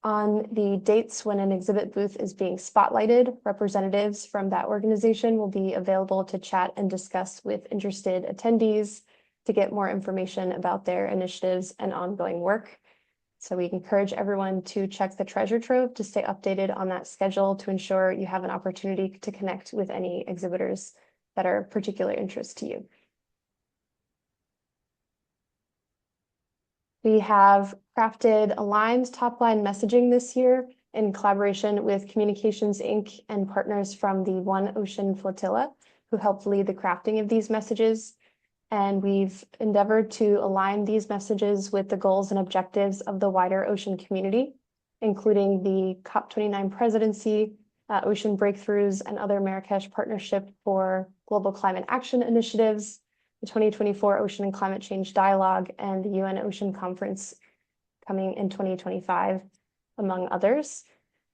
On the dates when an exhibit booth is being spotlighted, representatives from that organization will be available to chat and discuss with interested attendees to get more information about their initiatives and ongoing work. So we encourage everyone to check the treasure trove to stay updated on that schedule to ensure you have an opportunity to connect with any exhibitors that are of particular interest to you. We have crafted aligned top-line messaging this year in collaboration with Communications, Inc. and partners from the One Ocean Flotilla, who helped lead the crafting of these messages. And we've endeavored to align these messages with the goals and objectives of the wider ocean community, including the COP29 presidency, ocean breakthroughs, and other Marrakech Partnership for Global Climate Action initiatives, the 2024 Ocean and Climate Change Dialogue, and the UN Ocean Conference coming in 2025, among others.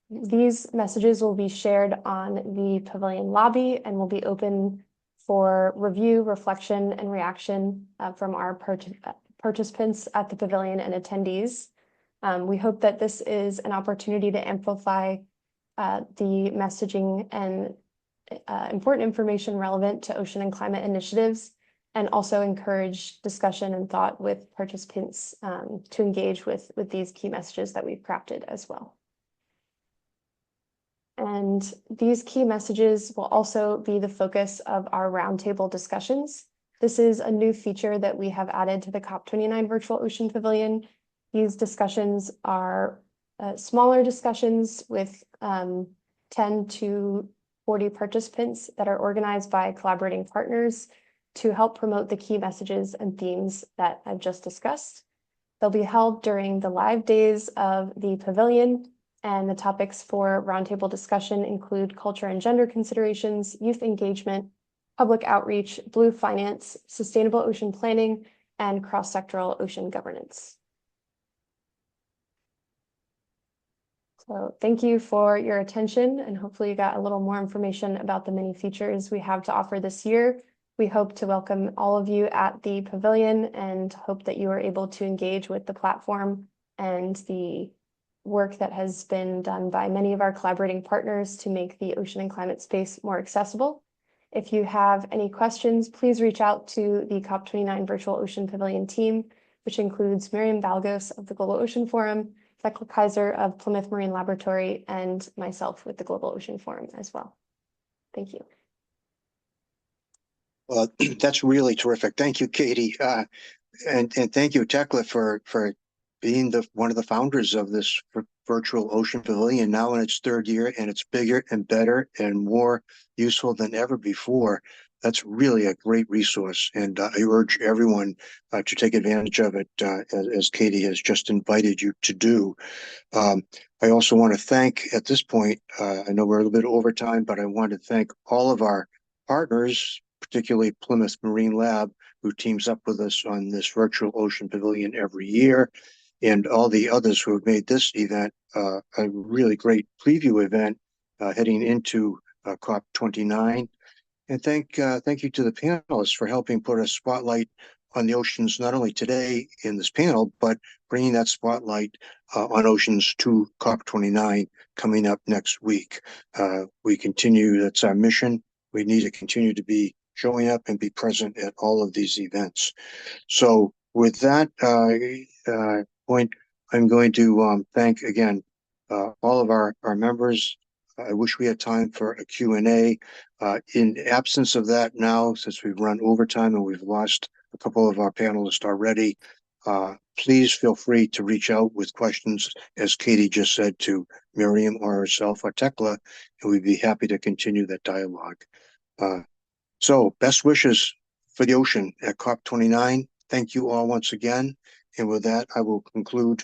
These messages will be shared on the pavilion lobby and will be open for review, reflection, and reaction from our participants at the pavilion and attendees. We hope that this is an opportunity to amplify the messaging and important information relevant to ocean and climate initiatives, and also encourage discussion and thought with participants to engage with these key messages that we've crafted as well. And these key messages will also be the focus of our roundtable discussions. This is a new feature that we have added to the COP29 Virtual Ocean Pavilion. These discussions are smaller discussions with 10 to 40 participants that are organized by collaborating partners to help promote the key messages and themes that I've just discussed. They'll be held during the live days of the pavilion, and the topics for roundtable discussion include culture and gender considerations, youth engagement, public outreach, blue finance, sustainable ocean planning, and cross-sectoral ocean governance. So thank you for your attention, and hopefully you got a little more information about the many features we have to offer this year. We hope to welcome all of you at the pavilion and hope that you are able to engage with the platform and the work that has been done by many of our collaborating partners to make the ocean and climate space more accessible. If you have any questions, please reach out to the COP29 Virtual Ocean Pavilion team, which includes Miriam Valgos of the Global Ocean Forum, Thekla Kaiser of Plymouth Marine Laboratory, and myself with the Global Ocean Forum as well. Thank you. Well, that's really terrific. Thank you, Katie. And thank you, Thekla, for being one of the founders of this virtual ocean pavilion, now in its third year, and it's bigger and better and more useful than ever before. That's really a great resource, and I urge everyone to take advantage of it, as Katie has just invited you to do. I also want to thank, at this point, I know we're a little bit over time, but I want to thank all of our partners, particularly Plymouth Marine Lab, who teams up with us on this virtual ocean pavilion every year, and all the others who have made this event a really great preview event heading into COP29. And thank you to the panelists for helping put a spotlight on the oceans, not only today in this panel, but bringing that spotlight on oceans to COP29 coming up next week. We continue, that's our mission. We need to continue to be showing up and be present at all of these events. So with that point, I'm going to thank again all of our members. I wish we had time for a Q&A. In absence of that now, since we've run overtime and we've lost a couple of our panelists already, please feel free to reach out with questions, as Katie just said, to Miriam or herself or Thekla, and we'd be happy to continue that dialogue. So best wishes for the ocean at COP29. Thank you all once again. And with that, I will conclude